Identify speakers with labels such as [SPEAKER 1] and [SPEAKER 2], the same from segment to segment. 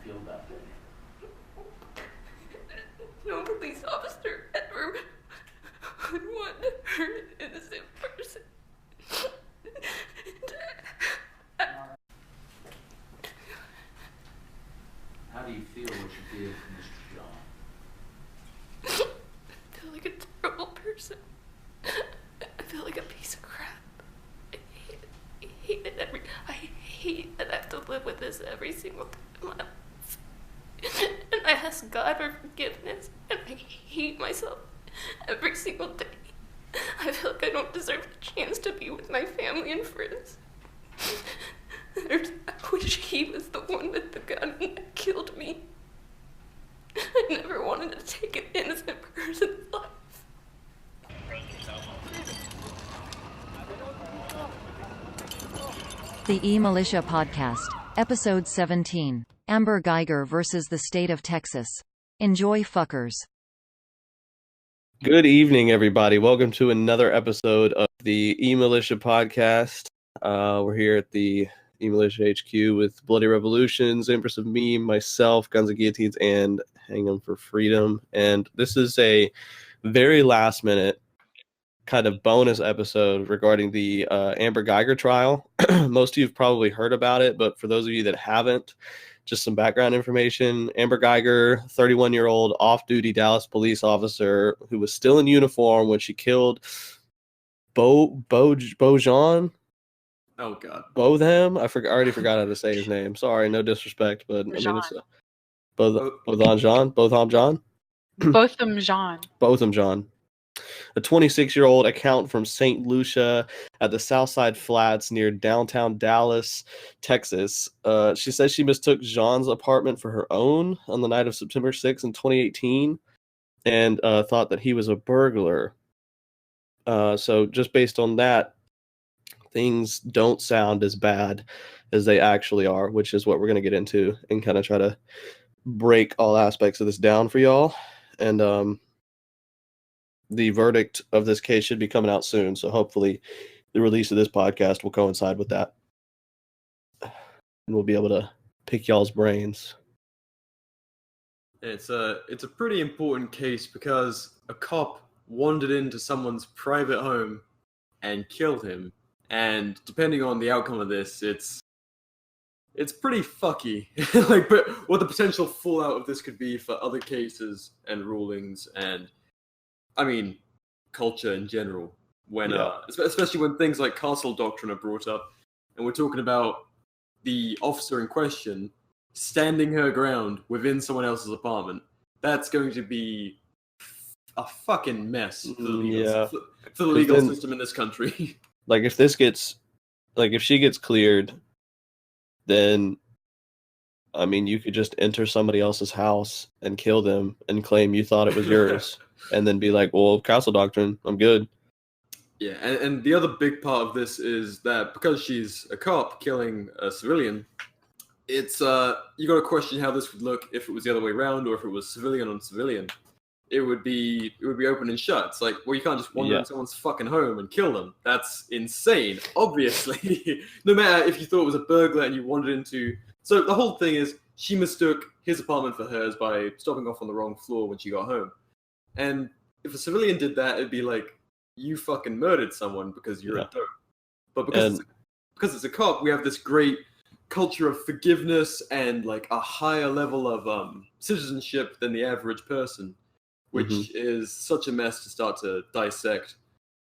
[SPEAKER 1] feel about that?
[SPEAKER 2] No police officer ever would want to hurt an innocent person.
[SPEAKER 1] How do you feel what you did, Mr. John?
[SPEAKER 2] I feel like a terrible person. I feel like a piece of crap. I hate it I hate that I have to live with this every single day of my life. And I ask God for forgiveness, and I hate myself every single day. I feel like I don't deserve the chance to be with my family and friends. I wish he was the one with the gun that killed me. I never wanted to take an innocent person's life.
[SPEAKER 3] The eMilitia Podcast, Episode 17, Amber Guyger versus the State of Texas. Enjoy, fuckers.
[SPEAKER 4] Good evening, everybody. Welcome to another episode of the eMilitia Podcast. We're here at the eMilitia HQ with Bloody Revolutions, Empress of Meme, myself, Guns and Guillotines, and Hang 'em for Freedom. And this is a very last minute kind of bonus episode regarding the Amber Guyger trial. Most of you have probably heard about it, but for those of you that haven't, just some background information. Amber Guyger, 31-year-old off-duty Dallas police officer who was still in uniform when she killed Bojan.
[SPEAKER 5] Oh God,
[SPEAKER 4] Botham. I already forgot how to say his name. Sorry, no disrespect, but I mean it's Botham John.
[SPEAKER 6] Botham Jean.
[SPEAKER 4] Botham John. A 26-year-old accountant from St. Lucia at the Southside Flats near downtown Dallas, Texas. She says she mistook Jean's apartment for her own on the night of September 6th in 2018 and thought that he was a burglar. So just based on that, things don't sound as bad as they actually are, which is what we're going to get into and kind of try to break all aspects of this down for y'all. And the verdict of this case should be coming out soon, so hopefully the release of this podcast will coincide with that. And we'll be able to pick y'all's brains.
[SPEAKER 5] it's a pretty important case because a cop wandered into someone's private home and killed him. And depending on the outcome of this, it's pretty fucky. But what the potential fallout of this could be for other cases and rulings and, I mean, culture in general. When especially when things like castle doctrine are brought up, and we're talking about the officer in question standing her ground within someone else's apartment, that's going to be a fucking mess for the legal system in this country.
[SPEAKER 4] Like if she gets cleared, then I mean you could just enter somebody else's house and kill them and claim you thought it was yours and then be like, well, castle doctrine, I'm good.
[SPEAKER 5] Yeah, and the other big part of this is that because she's a cop killing a civilian, it's you got to question how this would look if it was the other way around, or if it was civilian on civilian. It would be open and shut. It's like, well, you can't just wander into someone's fucking home and kill them. That's insane, obviously. No matter if you thought it was a burglar and you wandered into... So the whole thing is she mistook his apartment for hers by stopping off on the wrong floor when she got home. And if a civilian did that, it'd be like, you fucking murdered someone because you're a dope. But because it's a cop, we have this great culture of forgiveness and like a higher level of citizenship than the average person, which is such a mess to start to dissect.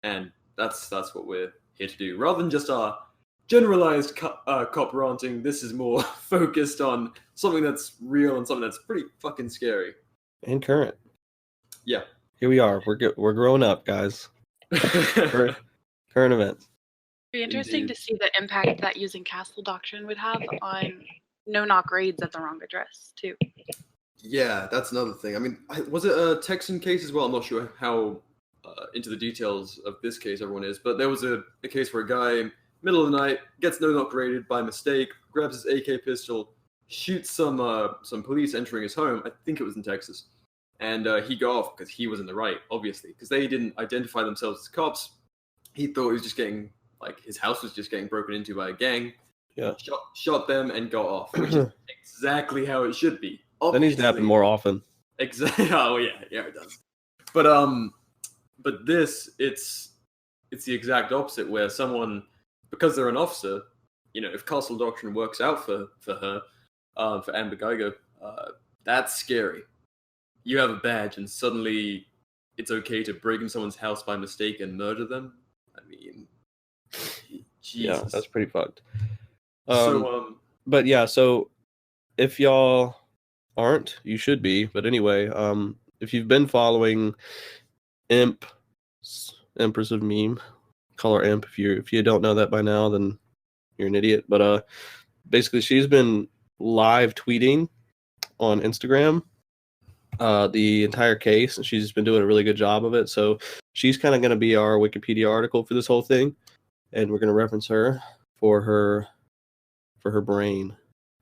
[SPEAKER 5] And that's what we're here to do. Rather than just our generalized cop ranting, this is more focused on something that's real and something that's pretty fucking scary.
[SPEAKER 4] And current.
[SPEAKER 5] Yeah.
[SPEAKER 4] Here we are. We're growing up, guys. Current events.
[SPEAKER 6] It'd be interesting to see the impact that using castle doctrine would have on no-knock raids at the wrong address, too.
[SPEAKER 5] Yeah, that's another thing. I mean, was it a Texan case as well? I'm not sure how into the details of this case everyone is, but there was a case where a guy, middle of the night, gets no-knock raided by mistake, grabs his AK pistol, shoots some police entering his home. I think it was in Texas. And he got off because he was in the right, obviously, because they didn't identify themselves as cops. He thought he was just getting, like, his house was just getting broken into by a gang.
[SPEAKER 4] Yeah.
[SPEAKER 5] Shot them and got off, which is exactly how it should be.
[SPEAKER 4] That needs to happen more often.
[SPEAKER 5] Exactly. Oh yeah, it does. But this, it's the exact opposite, where someone, because they're an officer, if castle doctrine works out for her, for Amber Guyger, that's scary. You have a badge, and suddenly it's okay to break in someone's house by mistake and murder them. I mean, Jesus.
[SPEAKER 4] Yeah, that's pretty fucked.
[SPEAKER 5] So,
[SPEAKER 4] so if y'all aren't, you should be. But anyway, if you've been following Empress of Meme, call her Imp. If you don't know that by now, then you're an idiot. But basically, she's been live tweeting on Instagram the entire case, and she's been doing a really good job of it. So she's kind of going to be our Wikipedia article for this whole thing, and we're going to reference her for her brain,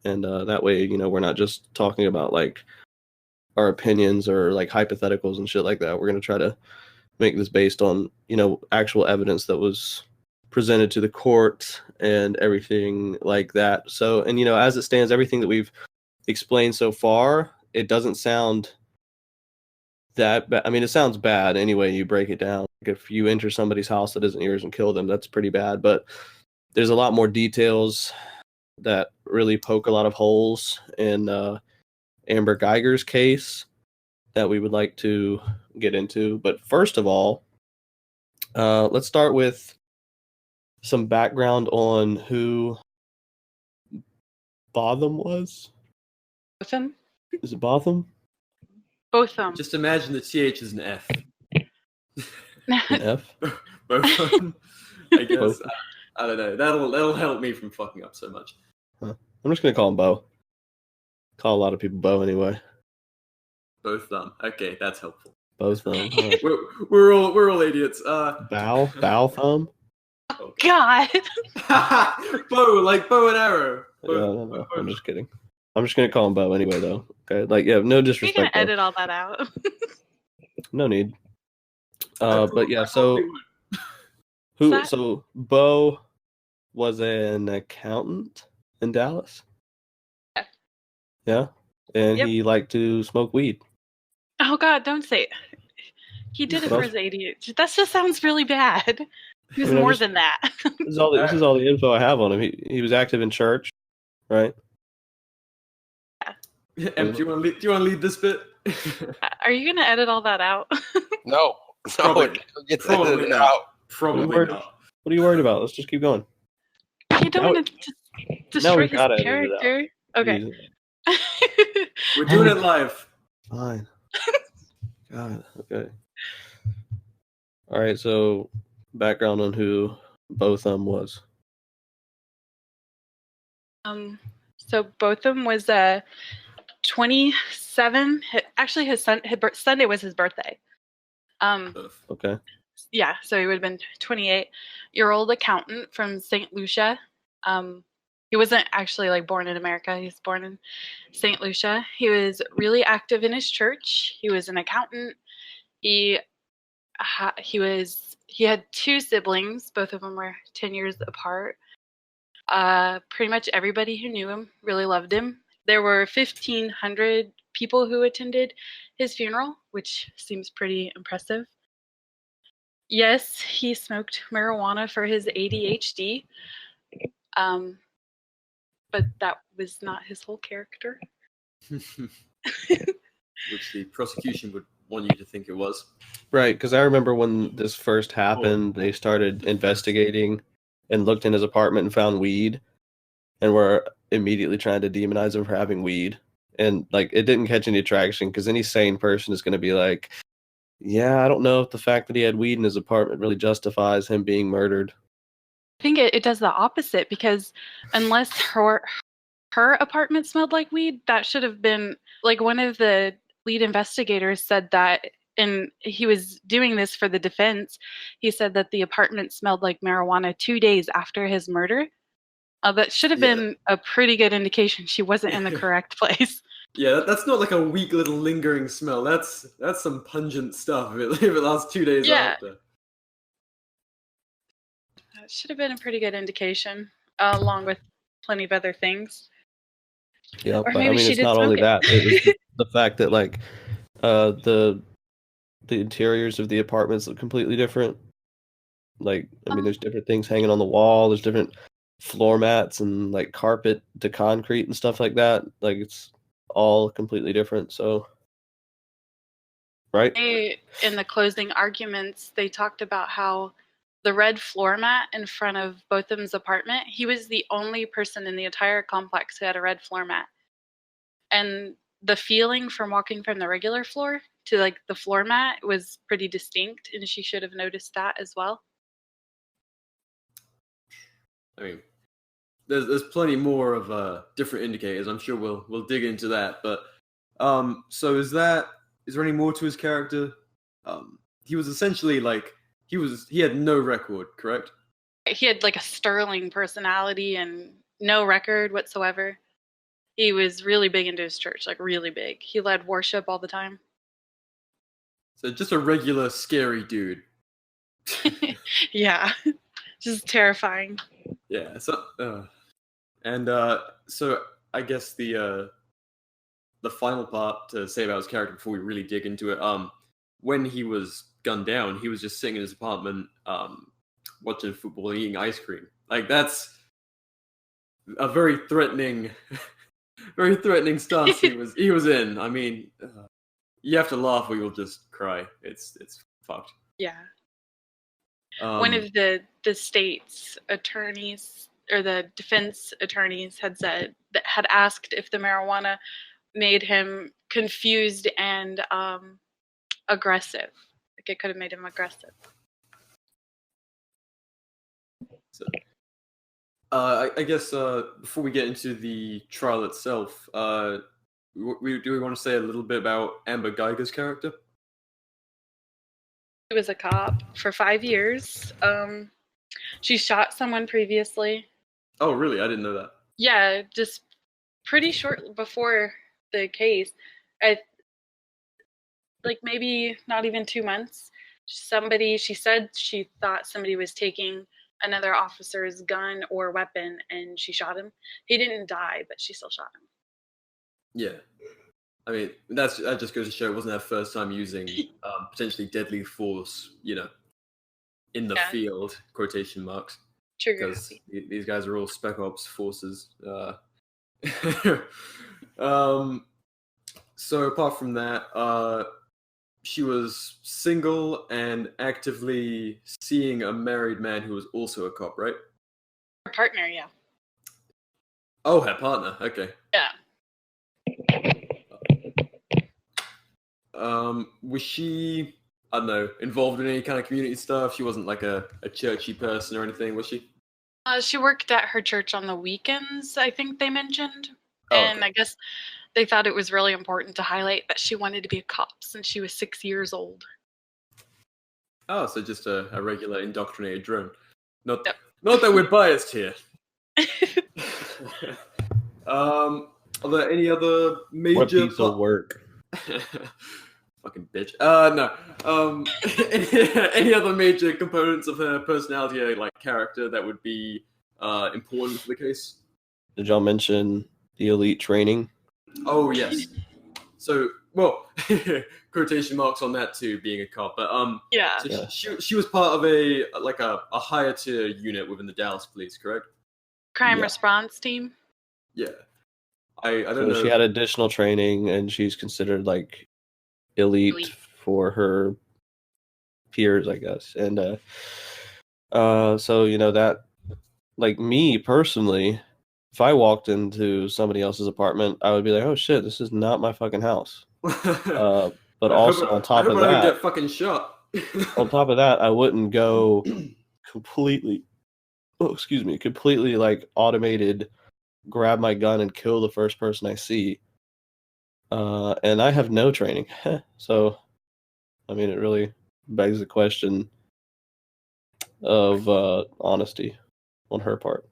[SPEAKER 4] and that way, we're not just talking about like our opinions or like hypotheticals and shit like that. We're going to try to make this based on actual evidence that was presented to the court and everything like that. So, and as it stands, everything that we've explained so far, it doesn't sound that bad. I mean, it sounds bad anyway. You break it down. Like if you enter somebody's house that isn't yours and kill them, that's pretty bad. But there's a lot more details that really poke a lot of holes in Amber Guyger's case that we would like to get into. But first of all, let's start with some background on who Botham was.
[SPEAKER 6] Botham?
[SPEAKER 4] Is it Botham?
[SPEAKER 6] Botham.
[SPEAKER 5] just imagine the TH is an F.
[SPEAKER 4] An F?
[SPEAKER 5] Botham. I guess.
[SPEAKER 4] Botham.
[SPEAKER 5] I don't know. That'll help me from fucking up so much.
[SPEAKER 4] Huh. I'm just gonna call him Bo. Call a lot of people Bo anyway.
[SPEAKER 5] Both thumb. Okay, that's helpful.
[SPEAKER 4] Both thumb. Right.
[SPEAKER 5] We're all idiots.
[SPEAKER 4] Bow thumb.
[SPEAKER 6] God.
[SPEAKER 5] Bow, like bow and arrow.
[SPEAKER 4] No. I'm just kidding. I'm just gonna call him Bo anyway, though. Okay, like no
[SPEAKER 6] You're
[SPEAKER 4] disrespect.
[SPEAKER 6] gonna
[SPEAKER 4] Bo.
[SPEAKER 6] edit all that out.
[SPEAKER 4] No need. But yeah, so
[SPEAKER 6] that-
[SPEAKER 4] So Bo was an accountant in Dallas.
[SPEAKER 6] Yeah.
[SPEAKER 4] Yeah, and
[SPEAKER 6] Yep.
[SPEAKER 4] he liked to smoke weed.
[SPEAKER 6] Oh God, don't say it. He did it
[SPEAKER 4] What
[SPEAKER 6] for
[SPEAKER 4] else?
[SPEAKER 6] his ADHD. That just sounds really bad. He was
[SPEAKER 4] I mean,
[SPEAKER 6] more
[SPEAKER 4] just-
[SPEAKER 6] than that.
[SPEAKER 4] This is all the info I have on him. He was active in church, right?
[SPEAKER 5] Em, do you want to lead this bit?
[SPEAKER 6] Are you gonna edit all that out?
[SPEAKER 7] No,
[SPEAKER 5] Probably-
[SPEAKER 7] it gets
[SPEAKER 5] probably
[SPEAKER 7] edited
[SPEAKER 5] not.
[SPEAKER 7] out.
[SPEAKER 5] Probably
[SPEAKER 4] Word.
[SPEAKER 5] not.
[SPEAKER 4] What are you worried about? Let's just keep going.
[SPEAKER 6] You don't
[SPEAKER 4] Now
[SPEAKER 6] want to
[SPEAKER 4] now
[SPEAKER 6] destroy
[SPEAKER 4] we gotta
[SPEAKER 6] his
[SPEAKER 4] edit it out.
[SPEAKER 6] character. Okay.
[SPEAKER 4] Jesus.
[SPEAKER 5] We're doing it live.
[SPEAKER 4] Fine. God. Okay. All right. So background on who Botham was.
[SPEAKER 6] So Botham was 27. Actually, Sunday was his birthday.
[SPEAKER 4] Okay.
[SPEAKER 6] Yeah, so he would have been 28-year-old accountant from St. Lucia. He wasn't actually like born in America. He was born in St. Lucia. He was really active in his church. He was an accountant. He had two siblings. Both of them were 10 years apart. Pretty much everybody who knew him really loved him. There were 1,500 people who attended his funeral, which seems pretty impressive. Yes, he smoked marijuana for his ADHD, but that was not his whole character.
[SPEAKER 5] Which the prosecution would want you to think it was.
[SPEAKER 4] Right, because I remember when this first happened, they started investigating and looked in his apartment and found weed, and were immediately trying to demonize him for having weed. And like, it didn't catch any traction because any sane person is going to be like, yeah, I don't know if the fact that he had weed in his apartment really justifies him being murdered.
[SPEAKER 6] I think it does the opposite, because unless her apartment smelled like weed, that should have been like, one of the lead investigators said that, and he was doing this for the defense. He said that the apartment smelled like marijuana 2 days after his murder. That should have been a pretty good indication she wasn't in the correct place.
[SPEAKER 5] Yeah, that's not like a weak little lingering smell. That's some pungent stuff if it lasts 2 days after. That
[SPEAKER 6] should have been a pretty good indication, along with plenty of other things.
[SPEAKER 4] Yeah,
[SPEAKER 6] Or
[SPEAKER 4] but I
[SPEAKER 6] maybe
[SPEAKER 4] mean,
[SPEAKER 6] she
[SPEAKER 4] it's
[SPEAKER 6] did
[SPEAKER 4] not
[SPEAKER 6] smoke
[SPEAKER 4] only
[SPEAKER 6] it.
[SPEAKER 4] that; it was the fact that like the interiors of the apartments look completely different. Like, I mean, there's different things hanging on the wall. There's different floor mats and like carpet to concrete and stuff like that. Like, it's all completely different. So, right?
[SPEAKER 6] In the closing arguments, they talked about how the red floor mat in front of Botham's apartment, he was the only person in the entire complex who had a red floor mat. And the feeling from walking from the regular floor to like the floor mat was pretty distinct, and she should have noticed that as well.
[SPEAKER 5] I mean, there's plenty more of different indicators. I'm sure we'll dig into that. But so is there any more to his character? He was essentially like he had no record, correct?
[SPEAKER 6] He had like a sterling personality and no record whatsoever. He was really big into his church, like really big. He led worship all the time.
[SPEAKER 5] So just a regular scary dude.
[SPEAKER 6] Yeah, just terrifying.
[SPEAKER 5] Yeah. So so I guess the final part to say about his character before we really dig into it. When he was gunned down, he was just sitting in his apartment, watching football and eating ice cream. Like that's a very threatening, very threatening stance he was in. I mean, you have to laugh or you'll just cry. It's fucked.
[SPEAKER 6] Yeah. One of the state's attorneys or the defense attorneys had asked if the marijuana made him confused and aggressive. Like it could have made him aggressive.
[SPEAKER 5] So, I guess before we get into the trial itself, do we want to say a little bit about Amber Guyger's character?
[SPEAKER 6] She was a cop for 5 years. She shot someone previously.
[SPEAKER 5] Oh, really? I didn't know that.
[SPEAKER 6] Yeah, just pretty short before the case. Like maybe not even 2 months. She said she thought somebody was taking another officer's gun or weapon, and she shot him. He didn't die, but she still shot him.
[SPEAKER 5] Yeah. I mean, that just goes to show it wasn't her first time using potentially deadly force, in the field, quotation marks.
[SPEAKER 6] Trigger
[SPEAKER 5] Because
[SPEAKER 6] happy.
[SPEAKER 5] these guys are all Spec Ops forces. So apart from that, she was single and actively seeing a married man who was also a cop, right?
[SPEAKER 6] Her partner, yeah.
[SPEAKER 5] Oh, her partner. Okay.
[SPEAKER 6] Yeah.
[SPEAKER 5] Was she, I don't know, involved in any kind of community stuff? She wasn't like a churchy person or anything, was she?
[SPEAKER 6] She worked at her church on the weekends, I think they mentioned.
[SPEAKER 5] Oh,
[SPEAKER 6] And
[SPEAKER 5] okay.
[SPEAKER 6] I guess they thought it was really important to highlight that she wanted to be a cop since she was 6 years old.
[SPEAKER 5] Oh, so just a regular indoctrinated drone. Not
[SPEAKER 6] Yep.
[SPEAKER 5] that we're biased here. Are there any other major
[SPEAKER 4] What piece of work?
[SPEAKER 5] Fucking bitch. No. Any other major components of her personality, like character, that would be important for the case?
[SPEAKER 4] Did y'all mention the elite training?
[SPEAKER 5] Oh yes. So, well, quotation marks on that too, being a cop. But
[SPEAKER 6] Yeah.
[SPEAKER 5] so she was part of a higher tier unit within the Dallas Police, correct?
[SPEAKER 6] Crime
[SPEAKER 4] Yeah.
[SPEAKER 6] response team.
[SPEAKER 5] Yeah. I don't
[SPEAKER 4] So
[SPEAKER 5] know.
[SPEAKER 4] she had additional training, and she's considered like elite for her peers, I guess. And so that, like me personally, if I walked into somebody else's apartment, I would be like, "Oh shit, this is not my fucking house." But also on top of
[SPEAKER 5] I don't
[SPEAKER 4] that,
[SPEAKER 5] get fucking shot.
[SPEAKER 4] on top of that, I wouldn't go completely like automated, grab my gun and kill the first person I see. And I have no training. So, I mean, it really begs the question of honesty on her part.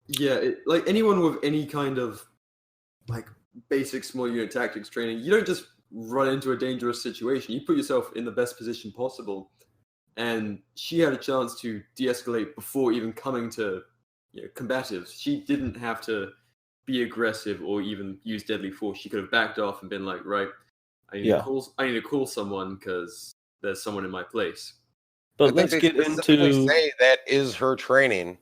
[SPEAKER 5] Yeah, like anyone with any kind of like basic small unit tactics training, you don't just run into a dangerous situation. You put yourself in the best position possible. And she had a chance to de-escalate before even coming to, combative. She didn't have to be aggressive or even use deadly force. She could have backed off and been like, right, I need to call someone because there's someone in my place.
[SPEAKER 4] But
[SPEAKER 7] I think
[SPEAKER 4] let's
[SPEAKER 7] they
[SPEAKER 4] get
[SPEAKER 7] specifically
[SPEAKER 4] into
[SPEAKER 7] say that is her training,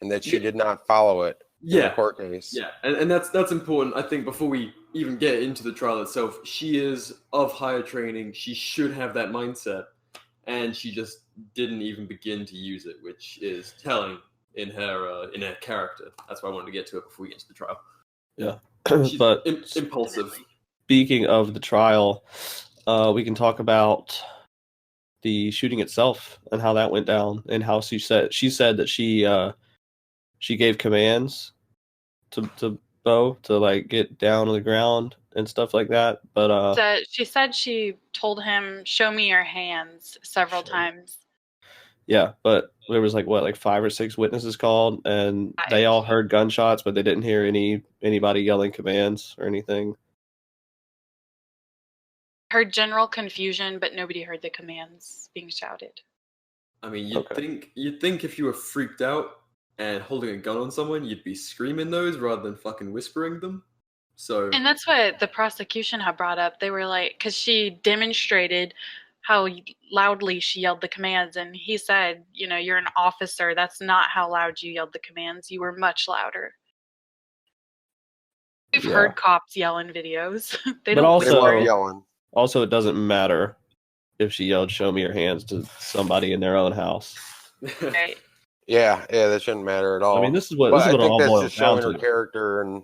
[SPEAKER 7] and that she did not follow it in the court case.
[SPEAKER 5] Yeah, and that's important. I think before we even get into the trial itself, she is of higher training. She should have that mindset, and she just didn't even begin to use it, which is telling in her character. That's why I wanted to get to it before we get to the trial.
[SPEAKER 4] Yeah,
[SPEAKER 5] She's
[SPEAKER 4] but
[SPEAKER 5] impulsive.
[SPEAKER 4] Speaking of the trial, we can talk about the shooting itself and how that went down, and how she said that she gave commands to Bo to like get down on the ground and stuff like that. But
[SPEAKER 6] So she said she told him, "Show me your hands," several times.
[SPEAKER 4] yeah, but there was like 5 or 6 witnesses called, and they all heard gunshots, but they didn't hear anybody yelling commands or anything.
[SPEAKER 6] Heard general confusion, but nobody heard the commands being shouted.
[SPEAKER 5] I mean, you'd think if you were freaked out and holding a gun on someone, you'd be screaming those rather than fucking whispering them. So,
[SPEAKER 6] And that's what the prosecution had brought up. They were like, because she demonstrated how loudly she yelled the commands, and he said, you're an officer. That's not how loud you yelled the commands. You were much louder. We've heard cops yell in videos. They
[SPEAKER 7] weren't yelling.
[SPEAKER 4] Also, it doesn't matter if she yelled "Show me your hands" to somebody in their own house.
[SPEAKER 6] Right.
[SPEAKER 7] Yeah, that shouldn't matter at all.
[SPEAKER 4] I mean, this is what
[SPEAKER 7] I
[SPEAKER 4] it
[SPEAKER 7] think
[SPEAKER 4] all
[SPEAKER 7] that's
[SPEAKER 4] boils
[SPEAKER 7] just
[SPEAKER 4] down
[SPEAKER 7] showing
[SPEAKER 4] to.
[SPEAKER 7] her character and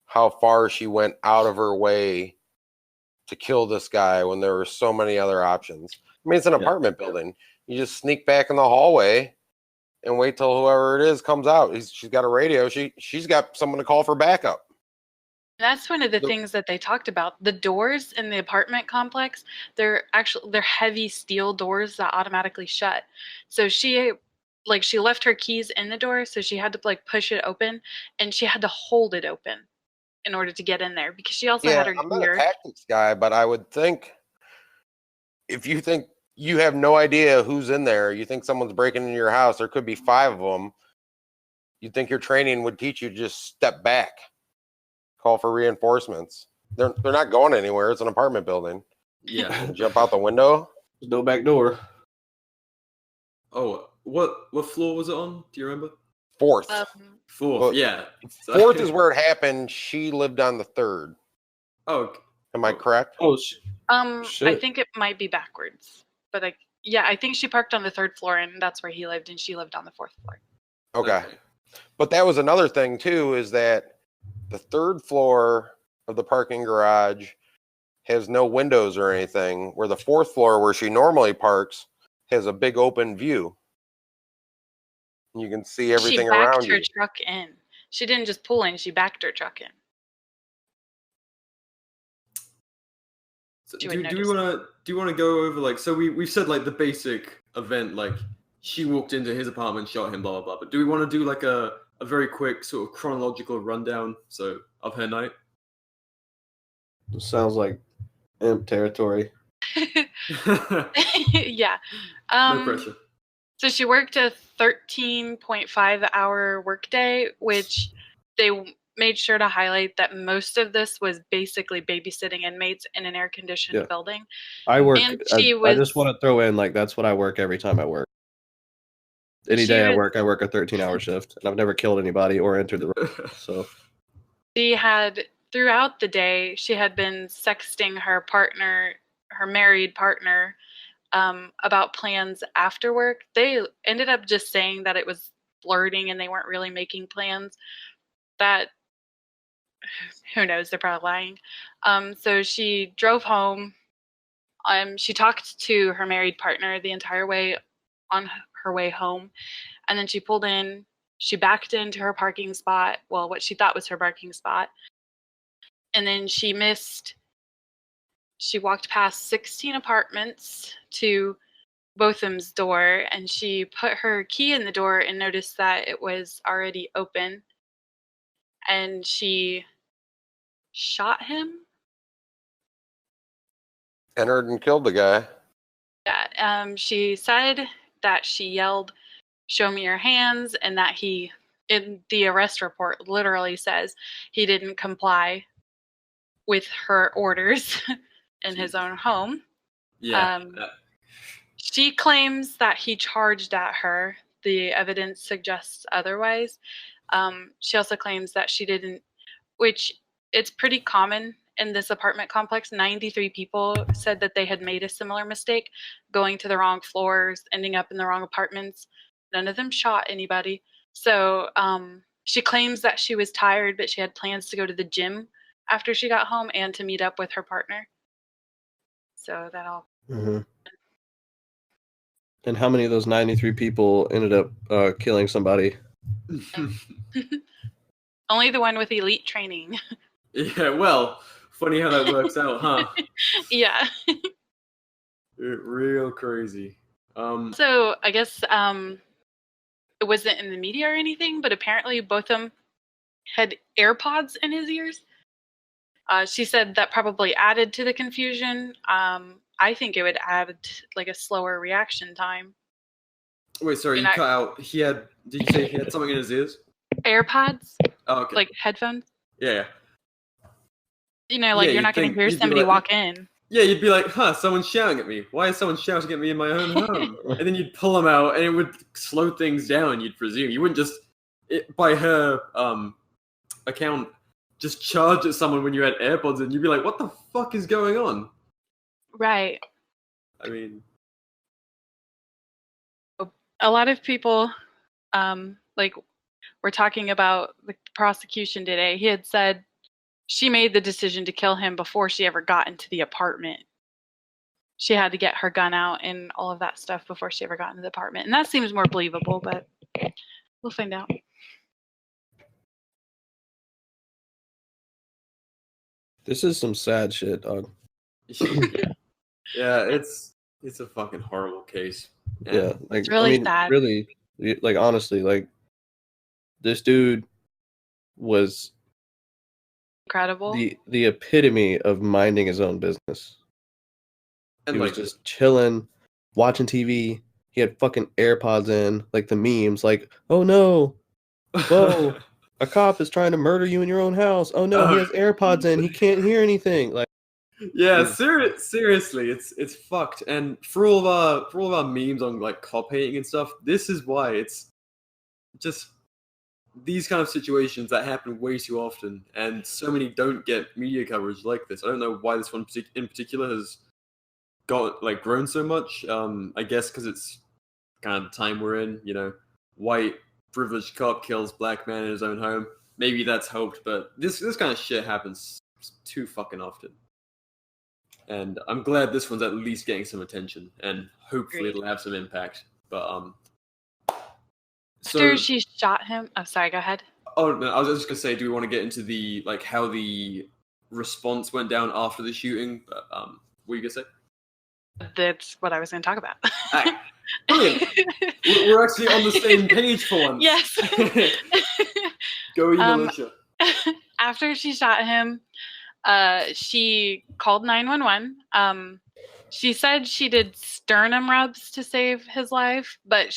[SPEAKER 7] how far she went out of her way to kill this guy when there were so many other options. I mean, it's an apartment building. You just sneak back in the hallway and wait till whoever it is comes out. She's got a radio. She's got someone to call for backup.
[SPEAKER 6] That's one of the things that they talked about. The doors in the apartment complex, they're heavy steel doors that automatically shut. So she left her keys in the door, so she had to push it open, and she had to hold it open in order to get in there, because she also had her
[SPEAKER 7] I'm not
[SPEAKER 6] gear.
[SPEAKER 7] a tactics guy, but I would think if you think you have no idea who's in there, you think someone's breaking into your house, there could be 5 of them. You'd think your training would teach you to just step back, call for reinforcements. They're not going anywhere. It's an apartment building.
[SPEAKER 5] Yeah.
[SPEAKER 7] Jump out the window.
[SPEAKER 4] There's no back door.
[SPEAKER 5] Oh, what floor was it on? Do you remember?
[SPEAKER 7] 4th.
[SPEAKER 5] 4th,
[SPEAKER 7] Well,
[SPEAKER 5] yeah.
[SPEAKER 7] 4th is where it happened. She lived on the 3rd.
[SPEAKER 5] Oh,
[SPEAKER 7] am I correct?
[SPEAKER 4] Oh,
[SPEAKER 6] I think it might be backwards, but I think she parked on the 3rd floor, and that's where he lived, and she lived on the 4th floor.
[SPEAKER 7] Okay. But that was another thing too, is that the 3rd floor of the parking garage has no windows or anything, where the 4th floor, where she normally parks, has a big open view. You can see everything around you.
[SPEAKER 6] She backed her truck in. She didn't just pull in, she backed her truck in.
[SPEAKER 5] So do we want to go over so we've said the basic event, she walked into his apartment, shot him, blah blah blah. But do we want to do a very quick sort of chronological rundown of her night?
[SPEAKER 4] Sounds like imp territory.
[SPEAKER 6] Yeah.
[SPEAKER 5] No pressure.
[SPEAKER 6] So she worked a 13.5-hour workday, which they made sure to highlight that most of this was basically babysitting inmates in an air-conditioned building.
[SPEAKER 4] I work.
[SPEAKER 6] And
[SPEAKER 4] I just want to throw in that's what I work every time I work. Any day I work a 13-hour shift, and I've never killed anybody or entered the room. So
[SPEAKER 6] she had, throughout the day, she had been sexting her married partner, about plans after work. They ended up just saying that it was flirting and they weren't really making plans. That, who knows, they're probably lying. So she drove home. She talked to her married partner the entire way on her way home, and then she pulled in. She backed into her parking spot, well, what she thought was her parking spot, and then she walked past 16 apartments to Botham's door, and she put her key in the door and noticed that it was already open, and she shot him.
[SPEAKER 7] Entered and killed the guy.
[SPEAKER 6] Yeah. She said that she yelled, "Show me your hands," and that he in the arrest report literally says he didn't comply with her orders in his own home.
[SPEAKER 5] Yeah.
[SPEAKER 6] She claims that he charged at her. The evidence suggests otherwise. She also claims that she didn't, which it's pretty common in this apartment complex. 93 people said that they had made a similar mistake, going to the wrong floors, ending up in the wrong apartments. None of them shot anybody. So she claims that she was tired, but she had plans to go to the gym after she got home and to meet up with her partner. So that all.
[SPEAKER 4] Mm-hmm. And how many of those 93 people ended up killing somebody?
[SPEAKER 6] Only the one with elite training.
[SPEAKER 5] Yeah, well, funny how that works out, huh?
[SPEAKER 6] Yeah.
[SPEAKER 5] Real crazy.
[SPEAKER 6] So I guess it wasn't in the media or anything, but apparently both of them had AirPods in his ears. She said that probably added to the confusion. I think it would add like a slower reaction time.
[SPEAKER 5] Wait, sorry, you cut out. Did you say he had something in his ears?
[SPEAKER 6] AirPods?
[SPEAKER 5] Oh, okay.
[SPEAKER 6] Like headphones?
[SPEAKER 5] Yeah.
[SPEAKER 6] You know, like you're not going to hear somebody walk in.
[SPEAKER 5] Yeah, you'd be like, huh, someone's shouting at me. Why is someone shouting at me in my own home? And then you'd pull them out, and it would slow things down, you'd presume. You wouldn't just, by her account, just charge at someone when you had AirPods in. You'd be like, what the fuck is going on?
[SPEAKER 6] Right.
[SPEAKER 5] I mean...
[SPEAKER 6] A lot of people, like, we're talking about the prosecution today. He had said she made the decision to kill him before she ever got into the apartment. She had to get her gun out and all of that stuff before she ever got into the apartment. And that seems more believable, but we'll find out.
[SPEAKER 4] This is some sad shit, dog.
[SPEAKER 5] Yeah, it's a fucking horrible case.
[SPEAKER 4] Yeah, like
[SPEAKER 6] it's really sad.
[SPEAKER 4] Really, like honestly, like this dude was
[SPEAKER 6] incredible.
[SPEAKER 4] The epitome of minding his own business.
[SPEAKER 5] And
[SPEAKER 4] he was just chilling, watching TV. He had fucking AirPods in, like the memes, like, oh no, whoa, a cop is trying to murder you in your own house. Oh no, he has AirPods in, he can't hear anything. Like,
[SPEAKER 5] yeah, seriously, it's fucked. And for all of our memes on like cop hating and stuff, this is why it's just these kind of situations that happen way too often, and so many don't get media coverage like this. I don't know why this one in particular has grown so much. I guess because it's kind of the time we're in. You know, white privileged cop kills black man in his own home. Maybe that's helped, but this kind of shit happens too fucking often. And I'm glad this one's at least getting some attention, and hopefully it'll have some impact. But
[SPEAKER 6] after she shot him, oh sorry, go ahead.
[SPEAKER 5] Oh no, I was just gonna say, do we want to get into the how the response went down after the shooting? But what were you gonna say?
[SPEAKER 6] That's what I was gonna talk about.
[SPEAKER 5] Right. Brilliant. We're actually on the same page for once.
[SPEAKER 6] Yes.
[SPEAKER 5] Go eMilitia.
[SPEAKER 6] After she shot him, she called 911. She said she did sternum rubs to save his life, but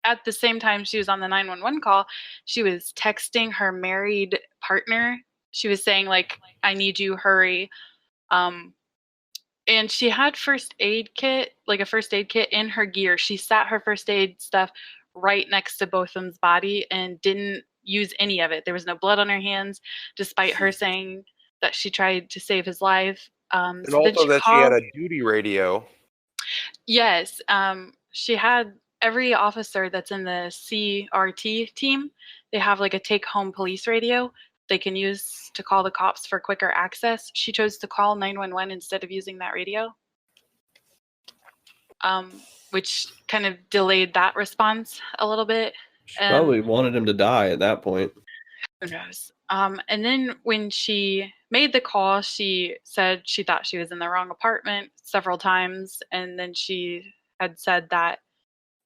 [SPEAKER 6] at the same time she was on the 911 call, she was texting her married partner. She was saying like, I need you, hurry. And she had a first aid kit in her gear. She sat her first aid stuff right next to Botham's body and didn't use any of it. There was no blood on her hands, despite her saying that she tried to save his life.
[SPEAKER 7] And so also that she had a duty radio.
[SPEAKER 6] Yes. She had every officer that's in the CRT team, they have like a take-home police radio they can use to call the cops for quicker access. She chose to call 911 instead of using that radio, which kind of delayed that response a little bit.
[SPEAKER 4] She probably wanted him to die at that point.
[SPEAKER 6] Who knows? And then when she made the call, she said she thought she was in the wrong apartment several times. And then she had said that,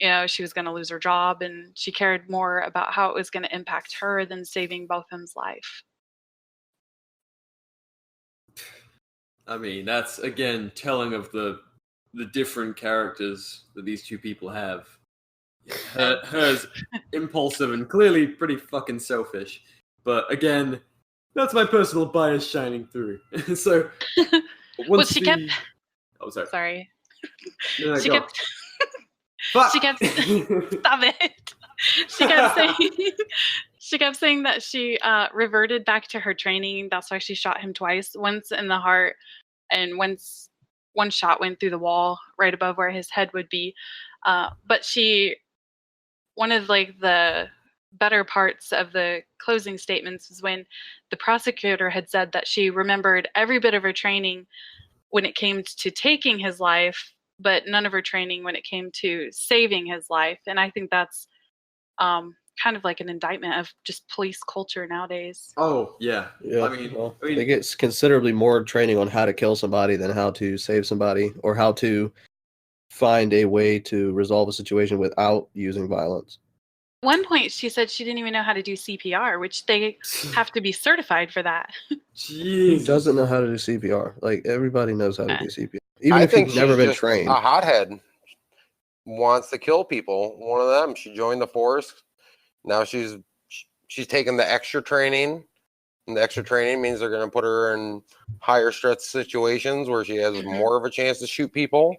[SPEAKER 6] you know, she was going to lose her job, and she cared more about how it was going to impact her than saving Botham's life.
[SPEAKER 5] I mean, that's, again, telling of the different characters that these two people have. Her's impulsive and clearly pretty fucking selfish. But again, that's my personal bias shining through. So once
[SPEAKER 6] she kept.
[SPEAKER 5] Oh, sorry.
[SPEAKER 6] Sorry.
[SPEAKER 5] No,
[SPEAKER 6] She
[SPEAKER 5] go.
[SPEAKER 6] kept.
[SPEAKER 5] Fuck!
[SPEAKER 6] She kept. Stop it. She kept saying. She kept saying that she reverted back to her training. That's why she shot him twice. Once in the heart, and once one shot went through the wall right above where his head would be. But one of like the better parts of the closing statements was when the prosecutor had said that she remembered every bit of her training when it came to taking his life, but none of her training when it came to saving his life. And I think that's kind of like an indictment of just police culture nowadays.
[SPEAKER 5] Oh, yeah.
[SPEAKER 4] Yeah,
[SPEAKER 5] I mean,
[SPEAKER 4] they get considerably more training on how to kill somebody than how to save somebody or how to find a way to resolve a situation without using violence.
[SPEAKER 6] At one point, she said she didn't even know how to do CPR, which they have to be certified for that.
[SPEAKER 4] Who
[SPEAKER 5] Jesus.
[SPEAKER 4] doesn't know how to do CPR? Like, everybody knows how to do CPR. Even
[SPEAKER 7] I
[SPEAKER 4] if
[SPEAKER 7] think
[SPEAKER 4] you've never
[SPEAKER 7] she's
[SPEAKER 4] been
[SPEAKER 7] just
[SPEAKER 4] trained.
[SPEAKER 7] a hothead. Wants to kill people. One of them. She joined the force. Now she's taking the extra training. And the extra training means they're going to put her in higher stress situations where she has more of a chance to shoot people.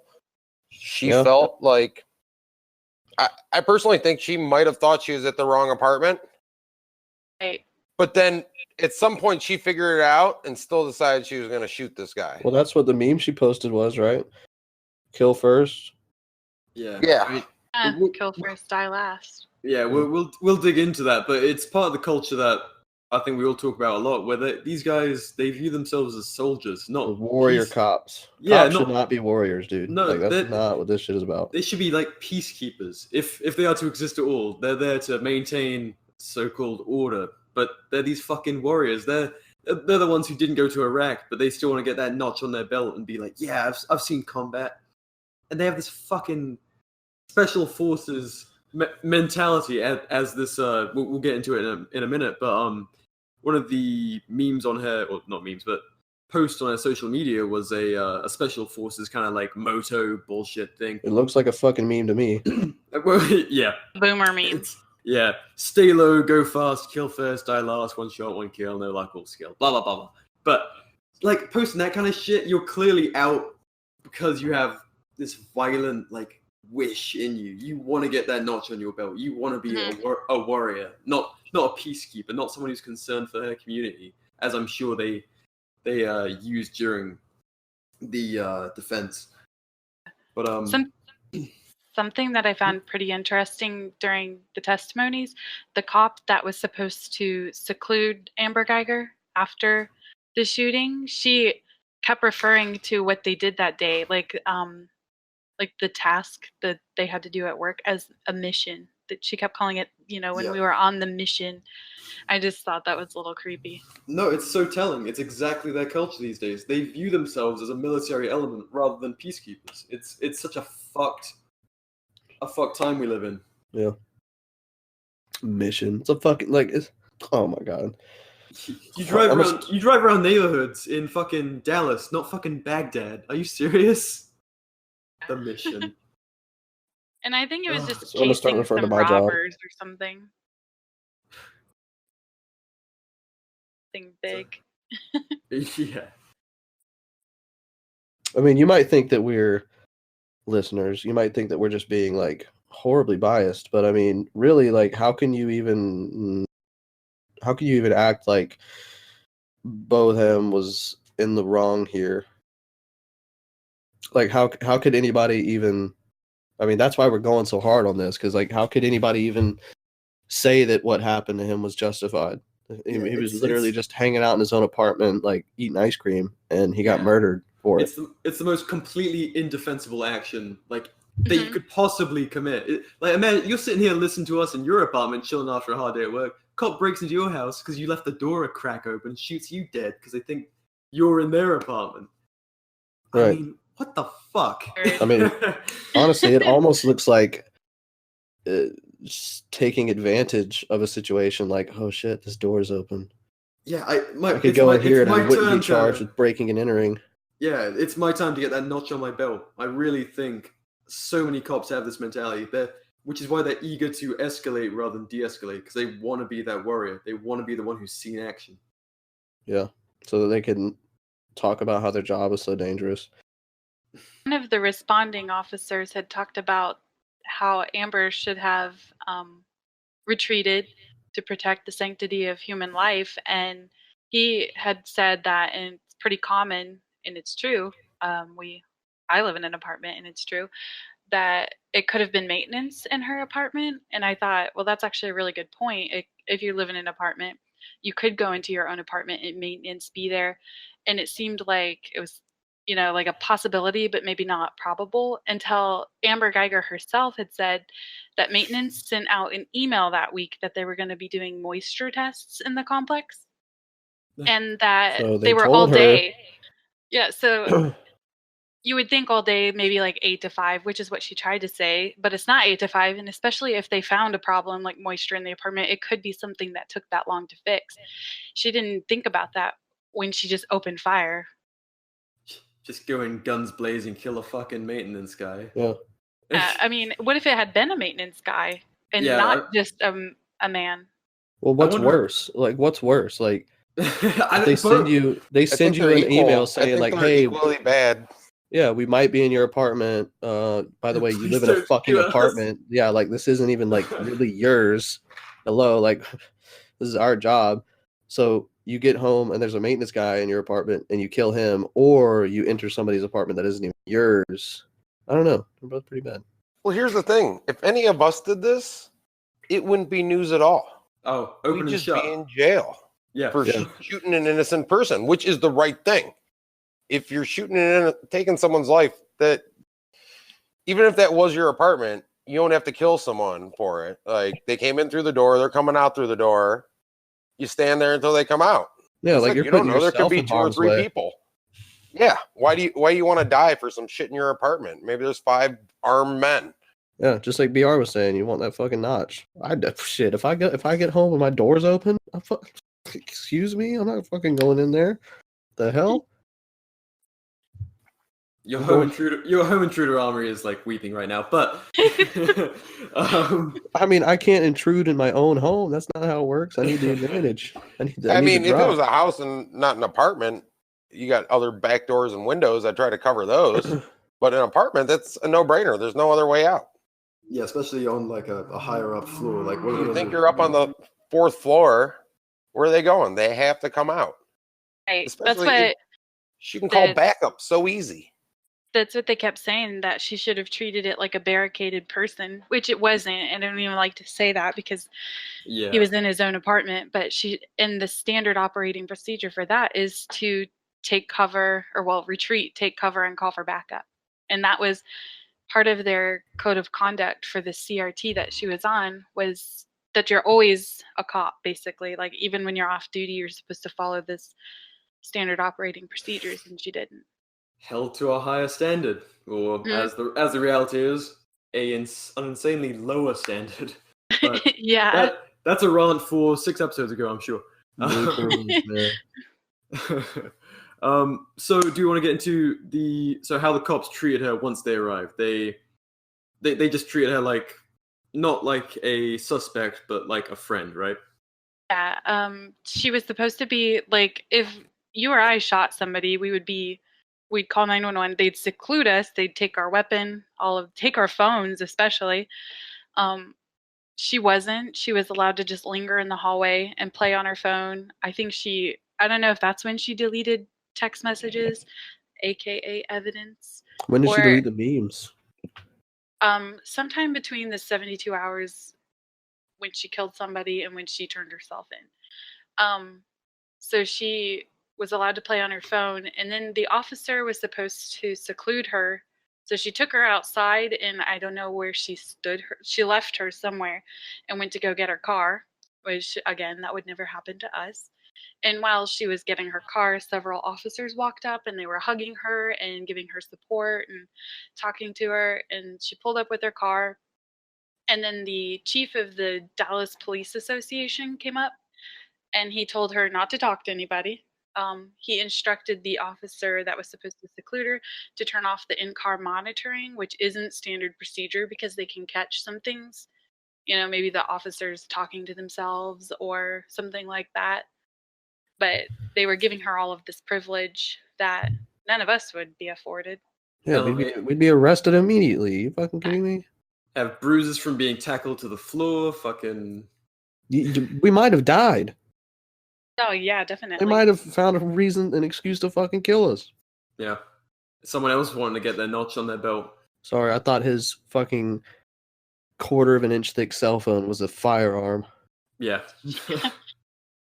[SPEAKER 7] She felt like... I personally think she might have thought she was at the wrong apartment.
[SPEAKER 6] Right.
[SPEAKER 7] But then at some point she figured it out and still decided she was going to shoot this guy.
[SPEAKER 4] Well, that's what the meme she posted was, right? Kill first.
[SPEAKER 5] Yeah.
[SPEAKER 7] Yeah.
[SPEAKER 5] I mean,
[SPEAKER 6] Kill first, die last.
[SPEAKER 5] yeah, we'll dig into that, but it's part of the culture that I think we all talk about a lot, where these guys, they view themselves as soldiers, not
[SPEAKER 4] warrior cops.
[SPEAKER 5] Yeah,
[SPEAKER 4] cops should not be warriors, dude.
[SPEAKER 5] No,
[SPEAKER 4] like, that's not what this shit is about.
[SPEAKER 5] They should be like peacekeepers. If they are to exist at all, they're there to maintain so-called order. But they're these fucking warriors. They're the ones who didn't go to Iraq, but they still want to get that notch on their belt and be like, yeah, I've seen combat. And they have this fucking special forces mentality as this. We'll get into it in a minute. But one of the memes on her, or not memes, but post on her social media was a special forces kind of like moto bullshit thing.
[SPEAKER 4] It looks like a fucking meme to me.
[SPEAKER 5] Well, yeah.
[SPEAKER 6] Boomer memes.
[SPEAKER 5] Yeah. Stay low, go fast, kill first, die last, one shot, one kill, no luck, all skill. Blah, blah, blah, blah. But, like, posting that kind of shit, you're clearly out because you have this violent, like, wish in you. You want to get that notch on your belt. You want to be a warrior, not a peacekeeper, not someone who's concerned for their community, as I'm sure they used during the defense. But
[SPEAKER 6] something that I found pretty interesting during the testimonies, the cop that was supposed to seclude Amber Guyger after the shooting, she kept referring to what they did that day, like the task that they had to do at work as a mission. That she kept calling it, when we were on the mission. I just thought that was a little creepy.
[SPEAKER 5] No, it's so telling. It's exactly their culture these days. They view themselves as a military element rather than peacekeepers. It's such a fucked time we live in.
[SPEAKER 4] Yeah. Mission. It's a fucking oh my god.
[SPEAKER 5] You drive around neighborhoods in fucking Dallas, not fucking Baghdad. Are you serious? The mission.
[SPEAKER 6] And I think it was just
[SPEAKER 4] So I'm gonna start
[SPEAKER 6] chasing
[SPEAKER 4] referring to
[SPEAKER 6] some
[SPEAKER 4] my job.
[SPEAKER 6] robbers or something. Something big.
[SPEAKER 5] Yeah.
[SPEAKER 4] I mean, you might think that we're listeners. You might think that we're just being like horribly biased, but I mean, really, like, how can you even act like Botham was in the wrong here? Like, how could anybody even? I mean, that's why we're going so hard on this, because like, how could anybody even say that what happened to him was justified? He was literally just hanging out in his own apartment, like eating ice cream, and he got murdered for it.
[SPEAKER 5] It's the most completely indefensible action that you could possibly commit. Imagine you're sitting here listening to us in your apartment, chilling after a hard day at work. Cop breaks into your house because you left the door a crack open, shoots you dead because they think you're in their apartment.
[SPEAKER 4] Right.
[SPEAKER 5] I mean, what the fuck?
[SPEAKER 4] I mean, honestly, it almost looks like just taking advantage of a situation. Like, oh shit, this door is open.
[SPEAKER 5] Yeah,
[SPEAKER 4] I could go in here and I wouldn't be charged with breaking and entering.
[SPEAKER 5] Yeah, it's my time to get that notch on my belt. I really think so many cops have this mentality. which is why they're eager to escalate rather than de-escalate, because they want to be that warrior. They want to be the one who's seen action.
[SPEAKER 4] Yeah, so that they can talk about how their job is so dangerous.
[SPEAKER 6] One of the responding officers had talked about how Amber should have retreated to protect the sanctity of human life, and he had said that, and it's pretty common, and it's true. I live in an apartment, and it's true that it could have been maintenance in her apartment. And I thought, well, that's actually a really good point. If you live in an apartment, you could go into your own apartment and maintenance be there. And it seemed like it was, like a possibility, but maybe not probable, until Amber Guyger herself had said that maintenance sent out an email that week that they were going to be doing moisture tests in the complex, and that
[SPEAKER 4] So
[SPEAKER 6] they were all
[SPEAKER 4] told her.
[SPEAKER 6] day. Yeah, so you would think all day, maybe like 8 to 5, which is what she tried to say, but it's not 8 to 5. And especially if they found a problem like moisture in the apartment, it could be something that took that long to fix. She didn't think about that when she just opened fire.
[SPEAKER 5] Just go in guns blazing, kill a fucking maintenance guy.
[SPEAKER 4] Yeah.
[SPEAKER 6] I mean, what if it had been a maintenance guy and not just a man?
[SPEAKER 4] Well, what's
[SPEAKER 5] wonder-
[SPEAKER 4] worse? Like, what's worse? Like,
[SPEAKER 5] I
[SPEAKER 4] they
[SPEAKER 5] don't-
[SPEAKER 4] send you
[SPEAKER 7] I think
[SPEAKER 4] an
[SPEAKER 7] they're
[SPEAKER 4] email
[SPEAKER 7] equal. I
[SPEAKER 4] saying
[SPEAKER 7] think
[SPEAKER 4] like,
[SPEAKER 7] they're
[SPEAKER 4] hey,
[SPEAKER 7] equally bad.
[SPEAKER 4] yeah, we might be in your apartment. By the way, you
[SPEAKER 5] Please
[SPEAKER 4] live in a
[SPEAKER 5] don't
[SPEAKER 4] fucking
[SPEAKER 5] do us.
[SPEAKER 4] apartment. Yeah, like this isn't even like really yours. Hello, like this is our job. So you get home and there's a maintenance guy in your apartment and you kill him, or you enter somebody's apartment that isn't even yours. I don't know. They're both pretty bad.
[SPEAKER 7] Well, here's the thing. If any of us did this, it wouldn't be news at all.
[SPEAKER 5] Oh, open
[SPEAKER 7] We'd
[SPEAKER 5] and
[SPEAKER 7] just
[SPEAKER 5] shut.
[SPEAKER 7] be in jail
[SPEAKER 5] Yeah.
[SPEAKER 7] for
[SPEAKER 4] Yeah.
[SPEAKER 7] shooting an innocent person, which is the right thing. If you're taking someone's life, that even if that was your apartment, you don't have to kill someone for it. Like, they came in through the door, they're coming out through the door. You stand there until they come out.
[SPEAKER 4] Yeah,
[SPEAKER 7] It's
[SPEAKER 4] like you're
[SPEAKER 7] you don't
[SPEAKER 4] putting
[SPEAKER 7] know. There
[SPEAKER 4] yourself
[SPEAKER 7] could be
[SPEAKER 4] in
[SPEAKER 7] 2 or
[SPEAKER 4] harm's
[SPEAKER 7] 3
[SPEAKER 4] way.
[SPEAKER 7] people. Yeah. Why do you want to die for some shit in your apartment? Maybe there's 5 armed men.
[SPEAKER 4] Yeah, just like BR was saying, you want that fucking notch. Shit. If I get home and my door's open, excuse me, I'm not fucking going in there. The hell?
[SPEAKER 5] Your home intruder armory is like weeping right now, but
[SPEAKER 4] I mean, I can't intrude in my own home. That's not how it works. I need the advantage. I need
[SPEAKER 7] I mean,
[SPEAKER 4] the
[SPEAKER 7] if it
[SPEAKER 4] drop.
[SPEAKER 7] was a house and not an apartment, you got other back doors and windows. I try to cover those. But an apartment, that's a no-brainer. There's no other way out.
[SPEAKER 5] yeah, especially on like a higher up floor. Like, what are
[SPEAKER 7] You
[SPEAKER 5] they
[SPEAKER 7] think
[SPEAKER 5] gonna
[SPEAKER 7] you're up on the 4th floor? Where are they going? They have to come out.
[SPEAKER 6] Right.
[SPEAKER 7] Especially
[SPEAKER 6] That's what
[SPEAKER 7] she can call
[SPEAKER 6] the-
[SPEAKER 7] backup so easy.
[SPEAKER 6] that's what they kept saying, that she should have treated it like a barricaded person, which it wasn't. And I don't even like to say that because
[SPEAKER 5] Yeah.
[SPEAKER 6] he was in his own apartment. But the standard operating procedure for that is to take cover, retreat, take cover, and call for backup. And that was part of their code of conduct for the CRT that she was on, was that you're always a cop, basically. Like, even when you're off duty, you're supposed to follow this standard operating procedures, and she didn't.
[SPEAKER 5] Held to a higher standard, or as the reality is, an insanely lower standard. But
[SPEAKER 6] Yeah.
[SPEAKER 5] that's a rant for 6 episodes ago, I'm sure. So do you want to get into how the cops treated her once they arrived? They just treated her like, not like a suspect, but like a friend, right?
[SPEAKER 6] Yeah. She was supposed to be like, if you or I shot somebody, we'd call 911. They'd seclude us. They'd take our weapon, take our phones, especially. She wasn't. She was allowed to just linger in the hallway and play on her phone. I don't know if that's when she deleted text messages, aka evidence.
[SPEAKER 4] When did she delete the memes?
[SPEAKER 6] Sometime between the 72 hours when she killed somebody and when she turned herself in. So she was allowed to play on her phone, and then the officer was supposed to seclude her. So she took her outside, and I don't know where she stood her. She left her somewhere and went to go get her car, which, again, that would never happen to us. And while she was getting her car, several officers walked up, and they were hugging her and giving her support and talking to her. And she pulled up with her car. And then the chief of the Dallas Police Association came up, and he told her not to talk to anybody. he instructed the officer that was supposed to seclude her to turn off the in-car monitoring, which isn't standard procedure because they can catch some things. Maybe the officers talking to themselves or something like that. But they were giving her all of this privilege that none of us would be afforded.
[SPEAKER 4] Yeah, we'd be arrested immediately. You fucking kidding me?
[SPEAKER 5] Have bruises from being tackled to the floor. Fucking.
[SPEAKER 4] We might have died.
[SPEAKER 6] Oh yeah, definitely.
[SPEAKER 4] They might have found an excuse to fucking kill us.
[SPEAKER 5] Yeah. Someone else wanted to get their notch on their belt.
[SPEAKER 4] Sorry, I thought his fucking 1/4 of an inch thick cell phone was a firearm.
[SPEAKER 5] Yeah.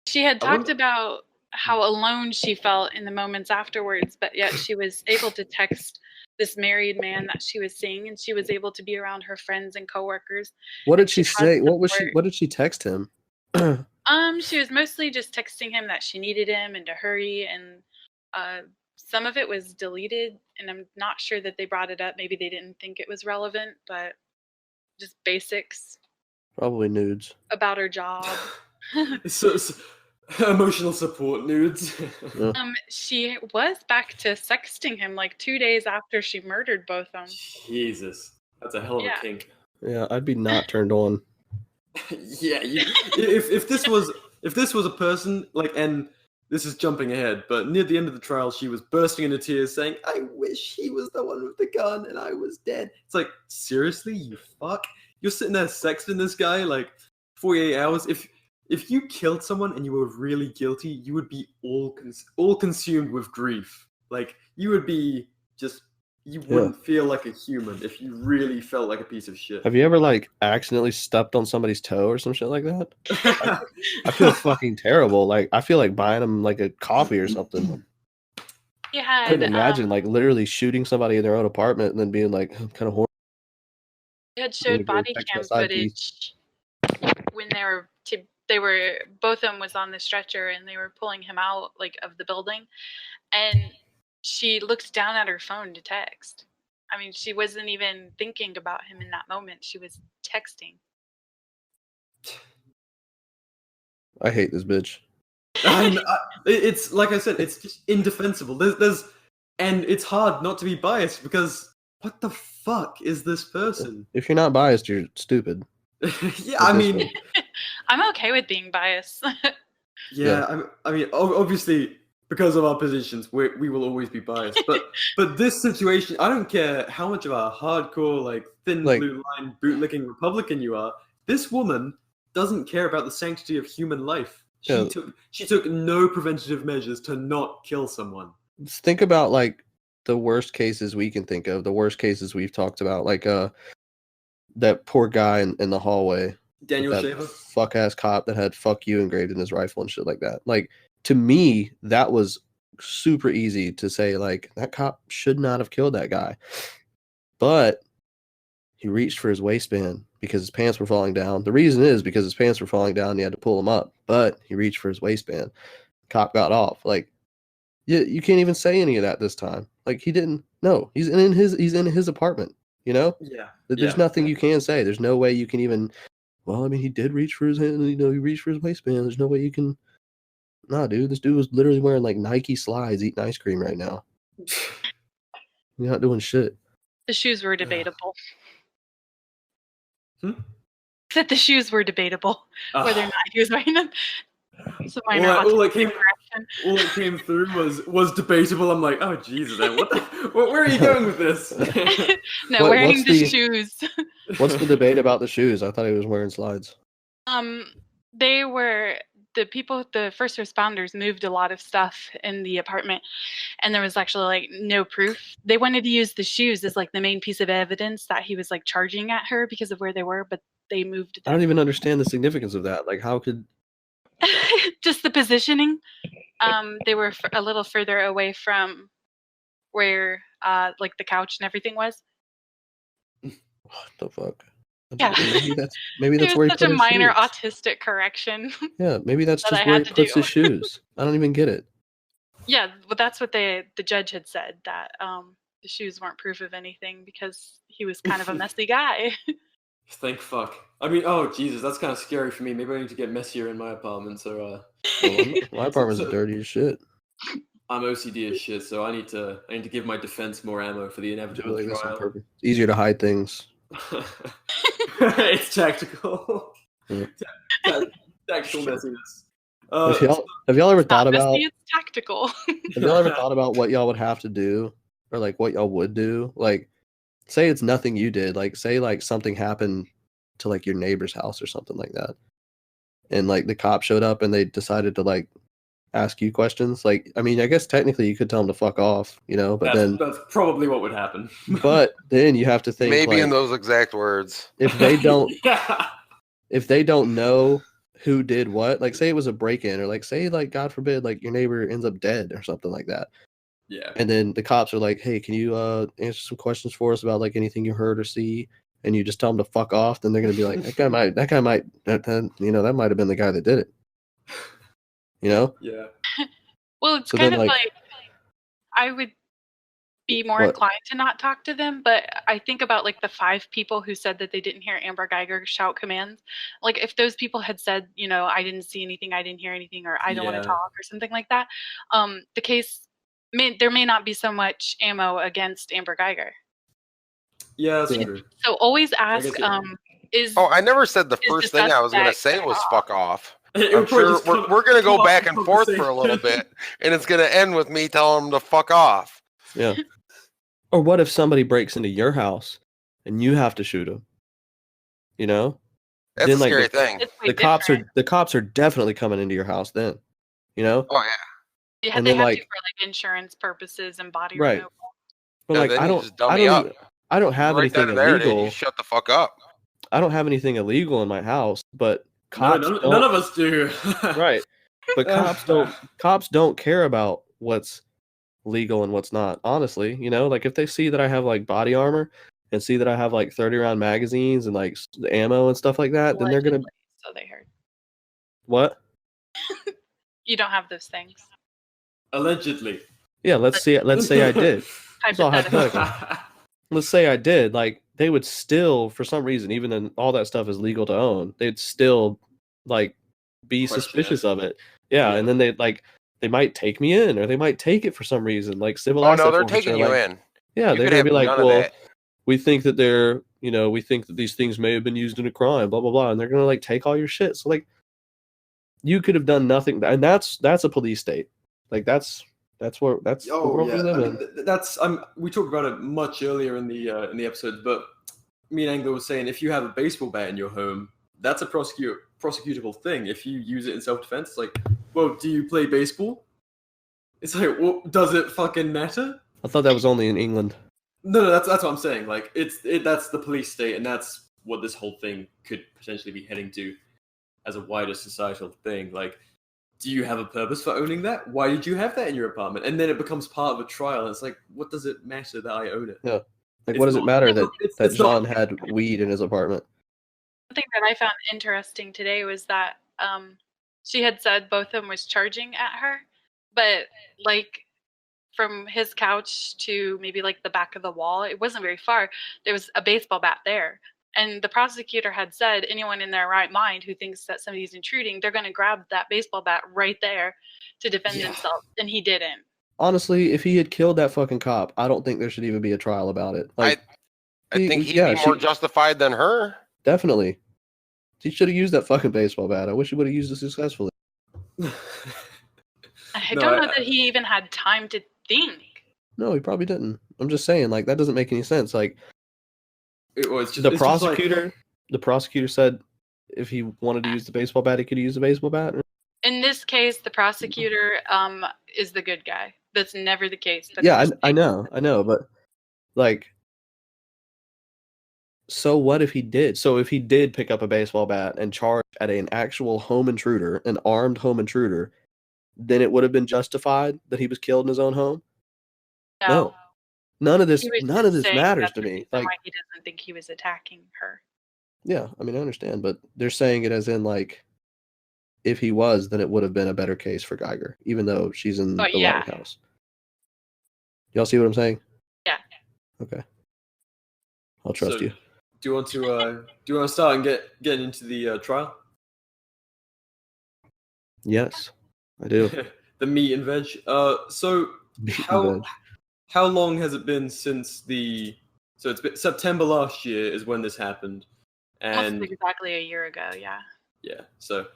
[SPEAKER 6] She had talked about how alone she felt in the moments afterwards, but yet she was able to text this married man that she was seeing, and she was able to be around her friends and coworkers.
[SPEAKER 4] What did she say? What did she text him?
[SPEAKER 6] She was mostly just texting him that she needed him and to hurry, and some of it was deleted, and I'm not sure that they brought it up. Maybe they didn't think it was relevant, but just basics.
[SPEAKER 4] Probably nudes.
[SPEAKER 6] About her job.
[SPEAKER 5] so emotional support nudes.
[SPEAKER 6] She was back to sexting him like 2 days after she murdered both of them.
[SPEAKER 5] Jesus. That's a hell of a kink.
[SPEAKER 4] Yeah, I'd be not turned on.
[SPEAKER 5] Yeah, if this was a person, like, and this is jumping ahead, but near the end of the trial, she was bursting into tears saying, "I wish he was the one with the gun and I was dead." It's like, seriously, you fuck? You're sitting there sexting this guy like 48 hours. If you killed someone and you were really guilty, you would be all consumed with grief. Like, you would be just. You wouldn't feel like a human if you really felt like a piece of shit.
[SPEAKER 4] Have you ever, like, accidentally stepped on somebody's toe or some shit like that? I feel fucking terrible. Like, I feel like buying them, like, a coffee or something. I couldn't imagine, like, literally shooting somebody in their own apartment and then being like, I'm kind of horny.
[SPEAKER 6] They had showed body cam footage when both of them was on the stretcher and they were pulling him out, like, of the building. And she looked down at her phone to text. I mean, she wasn't even thinking about him in that moment. She was texting.
[SPEAKER 4] I hate this bitch.
[SPEAKER 5] It's like I said, it's just indefensible. And it's hard not to be biased because what the fuck is this person?
[SPEAKER 4] If you're not biased, you're stupid.
[SPEAKER 5] Yeah, I mean,
[SPEAKER 6] I'm okay with being biased.
[SPEAKER 5] Yeah, I mean, obviously, because of our positions, we will always be biased. But this situation, I don't care how much of a hardcore, like, thin blue line bootlicking Republican you are. This woman doesn't care about the sanctity of human life. She took no preventative measures to not kill someone.
[SPEAKER 4] Think about, like, the worst cases we can think of, the worst cases we've talked about, like that poor guy in the hallway.
[SPEAKER 5] Daniel Shaver?
[SPEAKER 4] Fuck-ass cop that had "fuck you" engraved in his rifle and shit like that. Like, to me, that was super easy to say, like, that cop should not have killed that guy. But he reached for his waistband because his pants were falling down. The reason is because his pants were falling down and he had to pull them up. But he reached for his waistband. Cop got off. Like, you can't even say any of that this time. Like, he didn't. No, he's in his apartment, you know?
[SPEAKER 5] Yeah.
[SPEAKER 4] There's nothing you can say. There's no way you can even, well, I mean, he did reach for his hand, he reached for his waistband. There's no way you can. Nah, dude, this dude was literally wearing, like, Nike slides eating ice cream right now. You're not doing shit.
[SPEAKER 6] The shoes were debatable.
[SPEAKER 2] That the shoes were debatable, whether or not he was wearing them. So
[SPEAKER 5] all it came through was debatable. I'm like, oh Jesus, where are you going with this?
[SPEAKER 2] No, wearing the shoes.
[SPEAKER 4] What's the debate about the shoes? I thought he was wearing slides.
[SPEAKER 6] They were the first responders moved a lot of stuff in the apartment, and there was actually, like, no proof. They wanted to use the shoes as, like, the main piece of evidence that he was, like, charging at her because of where they were, but they moved them.
[SPEAKER 4] I don't even understand the significance of that. Like, how could
[SPEAKER 6] just the positioning? They were a little further away from where like the couch and everything was.
[SPEAKER 4] What the fuck?
[SPEAKER 6] Yeah.
[SPEAKER 4] Maybe that's where he put his shoes.
[SPEAKER 6] Such a minor autistic correction.
[SPEAKER 4] Yeah, maybe that's just where he puts his shoes. I don't even get it.
[SPEAKER 6] Yeah, but that's what the judge had said, that the shoes weren't proof of anything because he was kind of a messy guy.
[SPEAKER 5] Thank fuck. I mean, oh Jesus, that's kind of scary for me. Maybe I need to get messier in my apartment. So,
[SPEAKER 4] my apartment's dirty as shit.
[SPEAKER 5] I'm OCD as shit, so I need to give my defense more ammo for the inevitable
[SPEAKER 4] Like this on
[SPEAKER 5] trial.
[SPEAKER 4] purpose. It's easier to hide things.
[SPEAKER 5] It's tactical.
[SPEAKER 4] Yeah.
[SPEAKER 5] Tactical messiness.
[SPEAKER 4] Have y'all ever
[SPEAKER 6] It's not
[SPEAKER 4] thought about?
[SPEAKER 6] messy, it's tactical.
[SPEAKER 4] Have y'all ever thought about what y'all would have to do, or like what y'all would do? Like, say it's nothing you did. Like, say like something happened to like your neighbor's house or something like that, and like the cop showed up and they decided to like ask you questions. Like, I mean, I guess technically you could tell them to fuck off, but
[SPEAKER 5] that's probably what would happen.
[SPEAKER 4] but then you have to think
[SPEAKER 7] Maybe
[SPEAKER 4] like,
[SPEAKER 7] in those exact words.
[SPEAKER 4] if they don't
[SPEAKER 5] Yeah.
[SPEAKER 4] if they don't know who did what, like say it was a break-in, or like say like God forbid like your neighbor ends up dead or something like that.
[SPEAKER 5] Yeah.
[SPEAKER 4] And then the cops are like, "Hey, can you answer some questions for us about like anything you heard or see?" And you just tell them to fuck off. Then they're gonna be like, that might that might have been the guy that did it.
[SPEAKER 5] Yeah.
[SPEAKER 6] Well, it's
[SPEAKER 4] So
[SPEAKER 6] kind
[SPEAKER 4] then,
[SPEAKER 6] of
[SPEAKER 4] like-
[SPEAKER 6] like I would be more
[SPEAKER 4] What?
[SPEAKER 6] inclined to not talk to them, but I think about like the 5 people who said that they didn't hear Amber Guyger shout commands. Like if those people had said, I didn't see anything, I didn't hear anything, or I don't want
[SPEAKER 5] Yeah.
[SPEAKER 6] to talk or something like that, the case there may not be so much ammo against Amber Guyger.
[SPEAKER 5] Yeah, that's
[SPEAKER 4] Yeah.
[SPEAKER 5] true.
[SPEAKER 6] So always ask,
[SPEAKER 5] guess
[SPEAKER 6] is
[SPEAKER 7] Oh, I never said the
[SPEAKER 6] Is
[SPEAKER 7] first
[SPEAKER 6] the
[SPEAKER 7] thing I was going to
[SPEAKER 6] suspect
[SPEAKER 7] say was
[SPEAKER 6] off?
[SPEAKER 7] fuck off.
[SPEAKER 5] It
[SPEAKER 7] I'm
[SPEAKER 5] would probably
[SPEAKER 7] sure
[SPEAKER 5] just come-
[SPEAKER 7] we're going to
[SPEAKER 5] come
[SPEAKER 7] go
[SPEAKER 5] up
[SPEAKER 7] back
[SPEAKER 5] in
[SPEAKER 7] and forth for a little
[SPEAKER 5] conversation.
[SPEAKER 7] bit, and it's going to end with me telling them to fuck off.
[SPEAKER 4] Yeah. Or what if somebody breaks into your house and you have to shoot them?
[SPEAKER 7] That's
[SPEAKER 4] Then,
[SPEAKER 7] a
[SPEAKER 4] like,
[SPEAKER 7] scary thing.
[SPEAKER 6] it's way
[SPEAKER 4] the cops are definitely coming into your house then.
[SPEAKER 7] Oh yeah.
[SPEAKER 6] Yeah,
[SPEAKER 4] and
[SPEAKER 6] they
[SPEAKER 4] then,
[SPEAKER 6] have
[SPEAKER 4] like-
[SPEAKER 6] to for like insurance purposes and body
[SPEAKER 4] Right.
[SPEAKER 6] removal.
[SPEAKER 4] But
[SPEAKER 7] Yeah,
[SPEAKER 4] like
[SPEAKER 7] then
[SPEAKER 4] I
[SPEAKER 7] you
[SPEAKER 4] don't
[SPEAKER 7] just dummy up.
[SPEAKER 4] I don't have
[SPEAKER 7] Right then
[SPEAKER 4] anything
[SPEAKER 7] and there, dude,
[SPEAKER 4] illegal.
[SPEAKER 7] you shut the fuck up.
[SPEAKER 4] I don't have anything illegal in my house, but
[SPEAKER 5] No,
[SPEAKER 4] cops
[SPEAKER 5] none
[SPEAKER 4] don't.
[SPEAKER 5] of us do.
[SPEAKER 4] Right. But cops don't care about what's legal and what's not. Honestly, like if they see that I have like body armor and see that I have like 30-round magazines and like ammo and stuff like that, then they're gonna
[SPEAKER 6] Allegedly, so they heard.
[SPEAKER 4] what?
[SPEAKER 6] You don't have those things.
[SPEAKER 5] Allegedly.
[SPEAKER 4] Yeah, let's say I did. It's all
[SPEAKER 6] Hypothetical.
[SPEAKER 4] hypothetical. Let's say I did. Like they would still, for some reason, even then all that stuff is legal to own, they'd still like be
[SPEAKER 5] Question
[SPEAKER 4] suspicious
[SPEAKER 5] it.
[SPEAKER 4] of it. Yeah,
[SPEAKER 5] Yeah.
[SPEAKER 4] and then they might take me in, or they might take it for some reason, like civil
[SPEAKER 7] Oh
[SPEAKER 4] asset
[SPEAKER 7] no, they're
[SPEAKER 4] forfeiture,
[SPEAKER 7] taking you
[SPEAKER 4] like,
[SPEAKER 7] in.
[SPEAKER 4] Yeah,
[SPEAKER 7] You
[SPEAKER 4] they're
[SPEAKER 7] could
[SPEAKER 4] gonna
[SPEAKER 7] have
[SPEAKER 4] be like,
[SPEAKER 7] none of
[SPEAKER 4] well,
[SPEAKER 7] that.
[SPEAKER 4] we think that we think that these things may have been used in a crime, blah blah blah, and they're gonna like take all your shit. So like, you could have done nothing, and that's a police state. Like that's the world we live in.
[SPEAKER 5] That's we talked about it much earlier in the episode, but me and Anglo was saying if you have a baseball bat in your home, that's a prosecutable thing. If you use it in self-defense, it's like, well, do you play baseball? It's like, well, does it fucking matter?
[SPEAKER 4] I thought that was only in England.
[SPEAKER 5] No, that's what I'm saying. Like, that's the police state, and that's what this whole thing could potentially be heading to as a wider societal thing. Like, do you have a purpose for owning that? Why did you have that in your apartment? And then it becomes part of a trial. And it's like, what does it matter that I own it?
[SPEAKER 4] Yeah. Like,
[SPEAKER 5] It's
[SPEAKER 4] what does it
[SPEAKER 5] not-
[SPEAKER 4] matter that
[SPEAKER 5] it's
[SPEAKER 4] John
[SPEAKER 5] not-
[SPEAKER 4] had weed in his apartment?
[SPEAKER 6] Something that I found interesting today was that she had said both of them was charging at her, but like from his couch to maybe like the back of the wall, it wasn't very far. There was a baseball bat there. And the prosecutor had said anyone in their right mind who thinks that somebody's intruding, they're going to grab that baseball bat right there to defend
[SPEAKER 5] Yeah.
[SPEAKER 6] themselves. And he didn't.
[SPEAKER 4] Honestly, if he had killed that fucking cop, I don't think there should even be a trial about it. Like,
[SPEAKER 7] I think he'd
[SPEAKER 4] yeah,
[SPEAKER 7] be more justified than her.
[SPEAKER 4] definitely. He should have used that fucking baseball bat. I wish he would have used it successfully.
[SPEAKER 6] I
[SPEAKER 5] No,
[SPEAKER 6] don't know that he even had time to think.
[SPEAKER 4] No, he probably didn't. I'm just saying, like, that doesn't make any sense. Like,
[SPEAKER 5] it's just,
[SPEAKER 4] the
[SPEAKER 5] it's just like-
[SPEAKER 4] prosecutor said if he wanted to use the baseball bat, he could use the baseball bat.
[SPEAKER 6] In this case, the prosecutor is the good guy. That's never the case. But
[SPEAKER 4] Yeah,
[SPEAKER 6] in this
[SPEAKER 4] I
[SPEAKER 6] case-
[SPEAKER 4] know, but like, so what if he did? So if he did pick up a baseball bat and charge at an actual home intruder, an armed home intruder, then it would have been justified that he was killed in his own home? No. None of this
[SPEAKER 6] He was just saying
[SPEAKER 4] matters
[SPEAKER 6] that's
[SPEAKER 4] to
[SPEAKER 6] the
[SPEAKER 4] me.
[SPEAKER 6] reason
[SPEAKER 4] Like,
[SPEAKER 6] why he doesn't think he was attacking her.
[SPEAKER 4] yeah, I mean, I understand, but they're saying it as in like, if he was, then it would have been a better case for Guyger, even though she's in
[SPEAKER 6] Oh,
[SPEAKER 4] the
[SPEAKER 6] yeah.
[SPEAKER 4] White House. Y'all see what I'm saying?
[SPEAKER 6] Yeah.
[SPEAKER 4] Okay. I'll trust
[SPEAKER 5] So,
[SPEAKER 4] you.
[SPEAKER 5] Do you want to start and getting into the trial?
[SPEAKER 4] Yes, I do.
[SPEAKER 5] the meat and veg. So how long has it been since the? So it's been September last year is when this happened, and
[SPEAKER 6] Almost exactly a year ago. Yeah.
[SPEAKER 5] yeah, so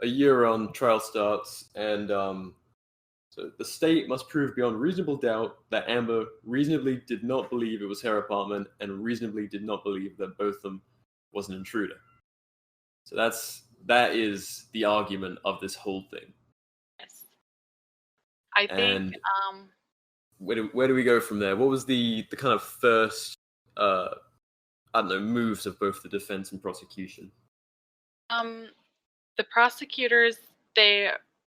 [SPEAKER 5] a year on trial starts, and so the state must prove beyond reasonable doubt that Amber reasonably did not believe it was her apartment, and reasonably did not believe that Botham was an intruder. So that is the argument of this whole thing.
[SPEAKER 6] Yes. I think.
[SPEAKER 5] And where do we go from there? What was the kind of first I don't know, moves of both the defense and prosecution?
[SPEAKER 6] The prosecutors, they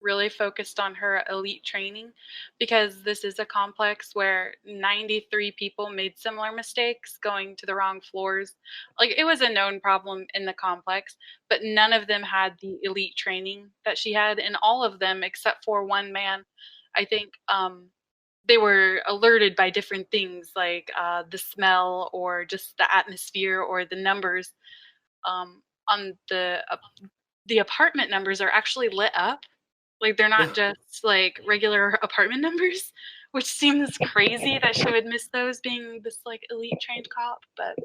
[SPEAKER 6] really focused on her elite training, because this is a complex where 93 people made similar mistakes going to the wrong floors. Like, it was a known problem in the complex, but none of them had the elite training that she had, and all of them, except for one man, I think, they were alerted by different things, like the smell or just the atmosphere or the numbers on the apartment numbers are actually lit up. Like, they're not just like regular apartment numbers, which seems crazy that she would miss those, being this like elite trained cop. But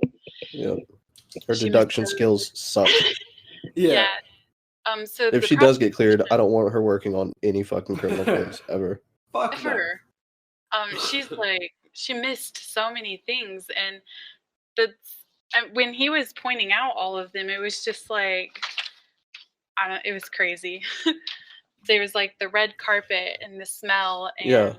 [SPEAKER 4] yeah, her deduction skills suck.
[SPEAKER 6] Yeah. So
[SPEAKER 4] if she does get cleared, I don't want her working on any fucking criminal case ever.
[SPEAKER 5] Fuck
[SPEAKER 6] ever. She's like, she missed so many things, and when he was pointing out all of them, it was just like, it was crazy. There was like the red carpet and the smell. And
[SPEAKER 4] yeah.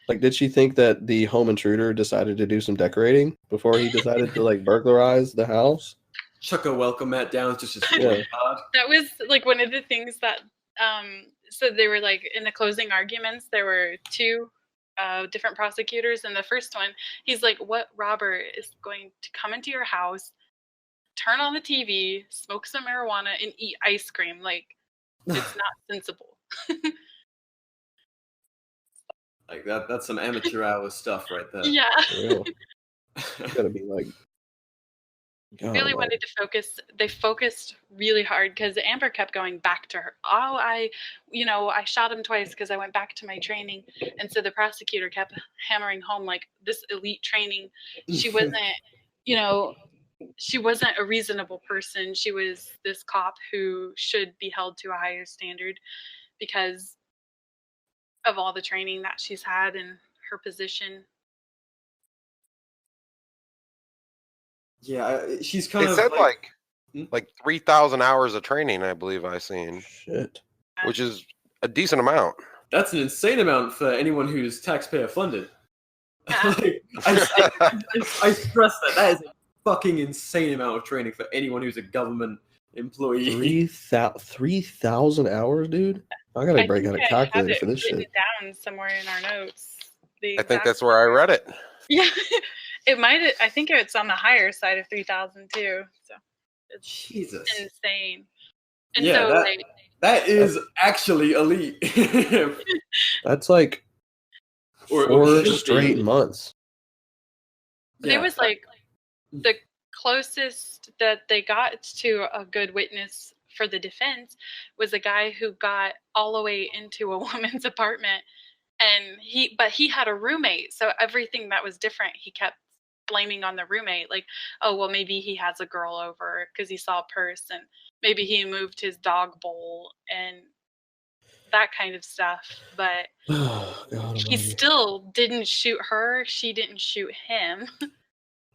[SPEAKER 4] Like, did she think that the home intruder decided to do some decorating before he decided to like burglarize the house?
[SPEAKER 5] Chuck a welcome mat down, just
[SPEAKER 4] yeah.
[SPEAKER 5] hard.
[SPEAKER 6] That was like one of the things that so they were like, in the closing arguments, there were two different prosecutors, and the first one, he's like, what robber is going to come into your house, turn on the TV, smoke some marijuana, and eat ice cream? Like, it's not sensible.
[SPEAKER 5] Like that's some amateur hour stuff right there.
[SPEAKER 6] Yeah.
[SPEAKER 4] It's gotta be like,
[SPEAKER 6] really wanted to focus. They focused really hard, because Amber kept going back to her. Oh, I shot him twice because I went back to my training. And so the prosecutor kept hammering home, like, this elite training. She wasn't, she wasn't a reasonable person. She was this cop who should be held to a higher standard because of all the training that she's had in her position.
[SPEAKER 5] Yeah, she's kind of.
[SPEAKER 7] It said like 3,000 hours of training, I believe I seen.
[SPEAKER 4] Shit.
[SPEAKER 7] Which is a decent amount.
[SPEAKER 5] That's an insane amount for anyone who's taxpayer funded.
[SPEAKER 6] Yeah.
[SPEAKER 5] I stress that. That is a fucking insane amount of training for anyone who's a government employee.
[SPEAKER 4] 3,000 hours, dude? I gotta break out a calculator for this shit.
[SPEAKER 6] It down somewhere in our notes.
[SPEAKER 7] I think that's where I read it.
[SPEAKER 6] Yeah. It might. I think it's on the higher side of 3,000 too. So it's
[SPEAKER 5] Jesus,
[SPEAKER 6] insane. And
[SPEAKER 5] yeah,
[SPEAKER 6] so
[SPEAKER 5] that is actually elite.
[SPEAKER 4] That's like 4 straight months.
[SPEAKER 6] It was like the closest that they got to a good witness for the defense was a guy who got all the way into a woman's apartment, and he had a roommate, so everything that was different he kept blaming on the roommate, like, oh, well, maybe he has a girl over because he saw a purse, and maybe he moved his dog bowl and that kind of stuff. But he still didn't shoot her. She didn't shoot him.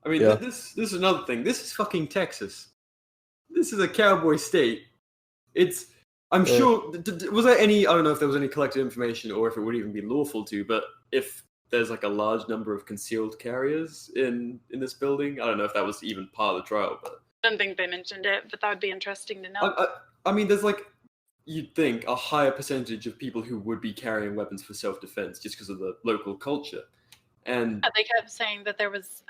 [SPEAKER 5] I mean, this is another thing. This is fucking Texas. This is a cowboy state. I'm sure, was there any, I don't know if there was any collected information or if it would even be lawful to, but if there's like a large number of concealed carriers in this building. I don't know if that was even part of the trial, but
[SPEAKER 6] I don't think they mentioned it, but that would be interesting to know.
[SPEAKER 5] I mean, there's like, you'd think a higher percentage of people who would be carrying weapons for self-defense just because of the local culture. And
[SPEAKER 6] they kept saying that there was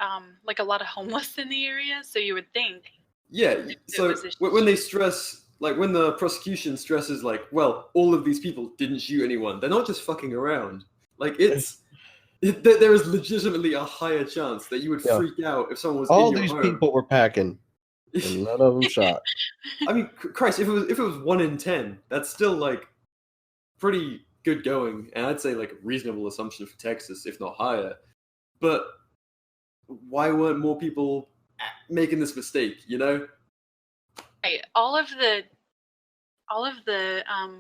[SPEAKER 6] like a lot of homeless in the area, so you would think.
[SPEAKER 5] Yeah, so when they stress, like when the prosecution stresses like, well, all of these people didn't shoot anyone, they're not just fucking around. Like there is legitimately a higher chance that you would freak out if someone was
[SPEAKER 4] all
[SPEAKER 5] in your
[SPEAKER 4] these
[SPEAKER 5] home.
[SPEAKER 4] People were packing, and none of them shot.
[SPEAKER 5] I mean, Christ, if it was 1 in 10, that's still like pretty good going, and I'd say like a reasonable assumption for Texas, if not higher. But why weren't more people making this mistake? You know?
[SPEAKER 6] Right. All of the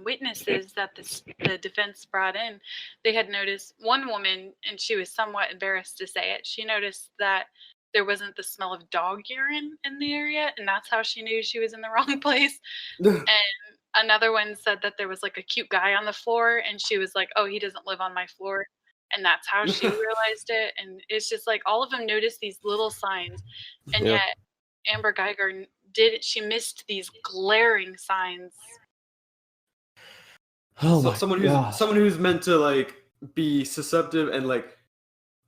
[SPEAKER 6] witnesses that the defense brought in, they had noticed one woman, and she was somewhat embarrassed to say it. She noticed that there wasn't the smell of dog urine in the area, and that's how she knew she was in the wrong place. And another one said that there was like a cute guy on the floor, and she was like, "Oh, he doesn't live on my floor." And that's how she realized it. And it's just like all of them noticed these little signs, and
[SPEAKER 4] Yeah.
[SPEAKER 6] yet Amber Guyger she missed these glaring signs.
[SPEAKER 4] Oh
[SPEAKER 5] So,
[SPEAKER 4] my
[SPEAKER 5] someone
[SPEAKER 4] god.
[SPEAKER 5] who's meant to like be susceptible and like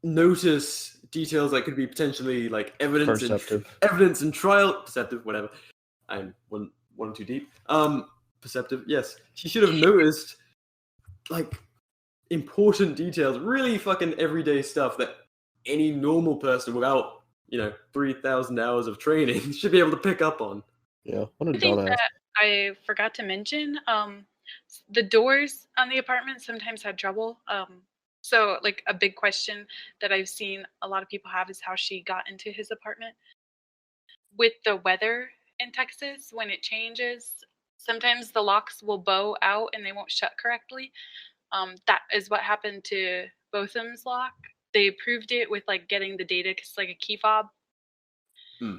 [SPEAKER 5] notice details that could be potentially like
[SPEAKER 4] Perceptive.
[SPEAKER 5] evidence in trial, perceptive, whatever. I'm one too deep. Perceptive, yes. She should have noticed like important details, really fucking everyday stuff that any normal person without 3,000 hours of training should be able to pick up on.
[SPEAKER 4] Yeah. What a
[SPEAKER 6] I think
[SPEAKER 4] dumbass.
[SPEAKER 6] that I forgot to mention, the doors on the apartment sometimes had trouble. So like a big question that I've seen a lot of people have is how she got into his apartment. With the weather in Texas, when it changes, sometimes the locks will bow out and they won't shut correctly. That is what happened to Botham's lock. They proved it with like getting the data, because like a key fob.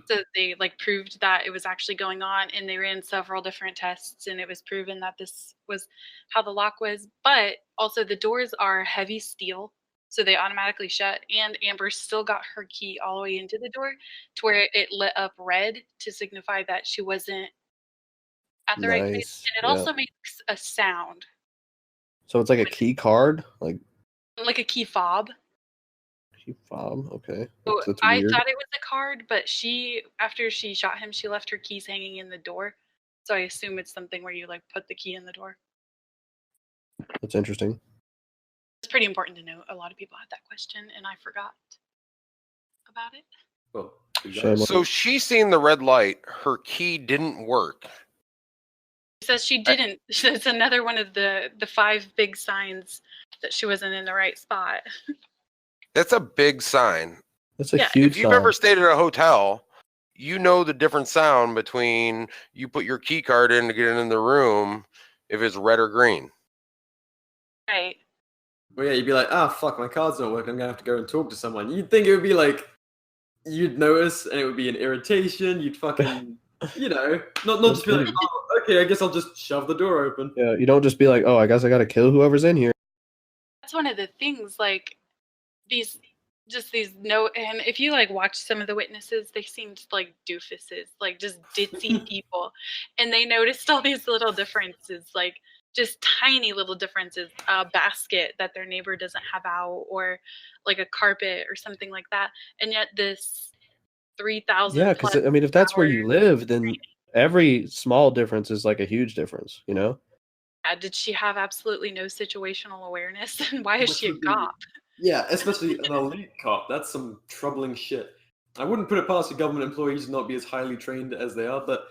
[SPEAKER 6] So they like proved that it was actually going on, and they ran several different tests, and it was proven that this was how the lock was. But also the doors are heavy steel, so they automatically shut, and Amber still got her key all the way into the door to where it lit up red to signify that she wasn't at the right place.
[SPEAKER 4] Nice.
[SPEAKER 6] And it
[SPEAKER 4] Yeah.
[SPEAKER 6] also makes a sound,
[SPEAKER 4] So it's like a key card, like
[SPEAKER 6] like a key fob.
[SPEAKER 4] key fob. Okay.
[SPEAKER 6] So
[SPEAKER 4] That's
[SPEAKER 6] I
[SPEAKER 4] weird.
[SPEAKER 6] thought it was a card, but after she shot him, she left her keys hanging in the door. So I assume it's something where you like put the key in the door.
[SPEAKER 4] That's interesting.
[SPEAKER 6] It's pretty important to note. A lot of people had that question, and I forgot about it.
[SPEAKER 5] Well,
[SPEAKER 4] Shame on
[SPEAKER 7] So she's seen the red light. Her key didn't work.
[SPEAKER 6] She says she didn't. It's another one of the 5 big signs that she wasn't in the right spot.
[SPEAKER 7] That's a big sign.
[SPEAKER 4] That's a
[SPEAKER 6] Yeah,
[SPEAKER 4] huge
[SPEAKER 7] If you've
[SPEAKER 4] sign.
[SPEAKER 7] ever stayed at a hotel, you know the different sound between you put your key card in to get in the room if it's red or green.
[SPEAKER 6] Right.
[SPEAKER 5] Well, yeah, you'd be like, fuck, my card's not working. I'm gonna have to go and talk to someone. You'd think it would be like, you'd notice, and it would be an irritation. You'd fucking, not just be like, oh, okay, I guess I'll just shove the door open.
[SPEAKER 4] Yeah, you don't just be like, oh, I guess I gotta kill whoever's in here.
[SPEAKER 6] That's one of the things, like, these and if you like watch some of the witnesses, they seemed like doofuses, like just ditzy people, and they noticed all these little differences, like just tiny little differences, a basket that their neighbor doesn't have out, or like a carpet or something like that, and yet this 3,000
[SPEAKER 4] Yeah, because
[SPEAKER 6] plus
[SPEAKER 4] I mean, if that's where
[SPEAKER 6] hour-
[SPEAKER 4] you live, then every small difference is like a huge difference, you know?
[SPEAKER 6] did she have absolutely no situational awareness? And why is
[SPEAKER 5] Which
[SPEAKER 6] she a
[SPEAKER 5] would be-
[SPEAKER 6] cop?
[SPEAKER 5] Yeah, especially an elite cop. That's some troubling shit. I wouldn't put it past the government employees to not be as highly trained as they are, but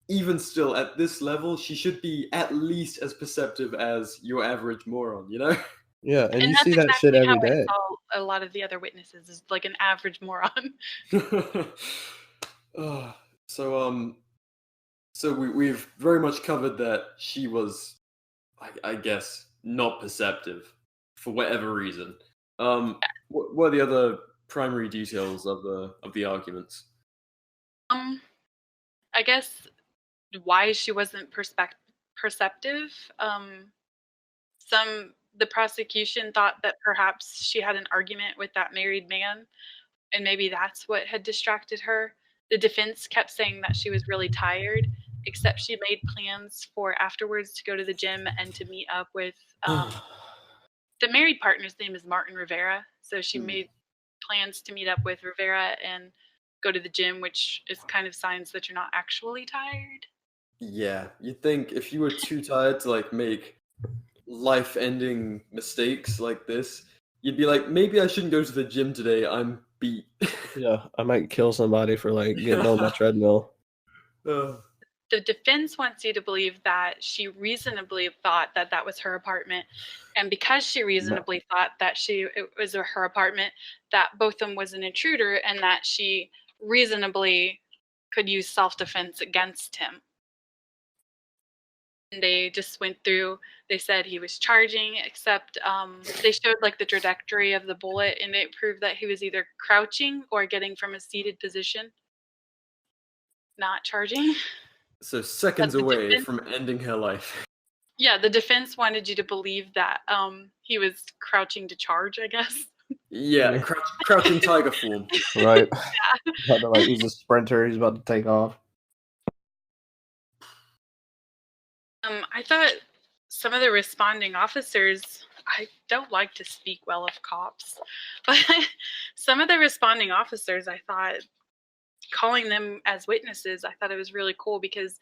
[SPEAKER 5] even still, at this level, she should be at least as perceptive as your average moron, you know?
[SPEAKER 4] Yeah, and you
[SPEAKER 6] that's
[SPEAKER 4] see that shit
[SPEAKER 6] exactly
[SPEAKER 4] every
[SPEAKER 6] how
[SPEAKER 4] day.
[SPEAKER 6] I saw a lot of the other witnesses, is like an average moron.
[SPEAKER 5] So we've very much covered that she was, I guess, not perceptive for whatever reason. What are the other primary details of the arguments?
[SPEAKER 6] I guess why she wasn't perceptive. The prosecution thought that perhaps she had an argument with that married man, and maybe that's what had distracted her. The defense kept saying that she was really tired, except she made plans for afterwards to go to the gym and to meet up with the married partner's name is Martin Rivera. So she made plans to meet up with Rivera and go to the gym, which is kind of signs that you're not actually tired.
[SPEAKER 5] Yeah, you'd think if you were too tired to like make life-ending mistakes like this, you'd be like, maybe I shouldn't go to the gym today. I'm beat.
[SPEAKER 4] Yeah, I might kill somebody for like getting on my treadmill.
[SPEAKER 6] the defense wants you to believe that she reasonably thought that that was her apartment, and because she reasonably thought that it was her apartment, that Botham was an intruder, and that she reasonably could use self-defense against him. And they just went through, they said he was charging, except they showed like the trajectory of the bullet, and it proved that he was either crouching or getting from a seated position, not charging.
[SPEAKER 5] So seconds
[SPEAKER 6] But the
[SPEAKER 5] away
[SPEAKER 6] defense-
[SPEAKER 5] from ending her life.
[SPEAKER 6] Yeah, the defense wanted you to believe that he was crouching to charge, I guess.
[SPEAKER 5] Yeah, crouching tiger form.
[SPEAKER 4] Right. About to, like, he's a sprinter. He's about to take off.
[SPEAKER 6] I thought some of the responding officers, I don't like to speak well of cops, but some of the responding officers, I thought, calling them as witnesses, I thought it was really cool because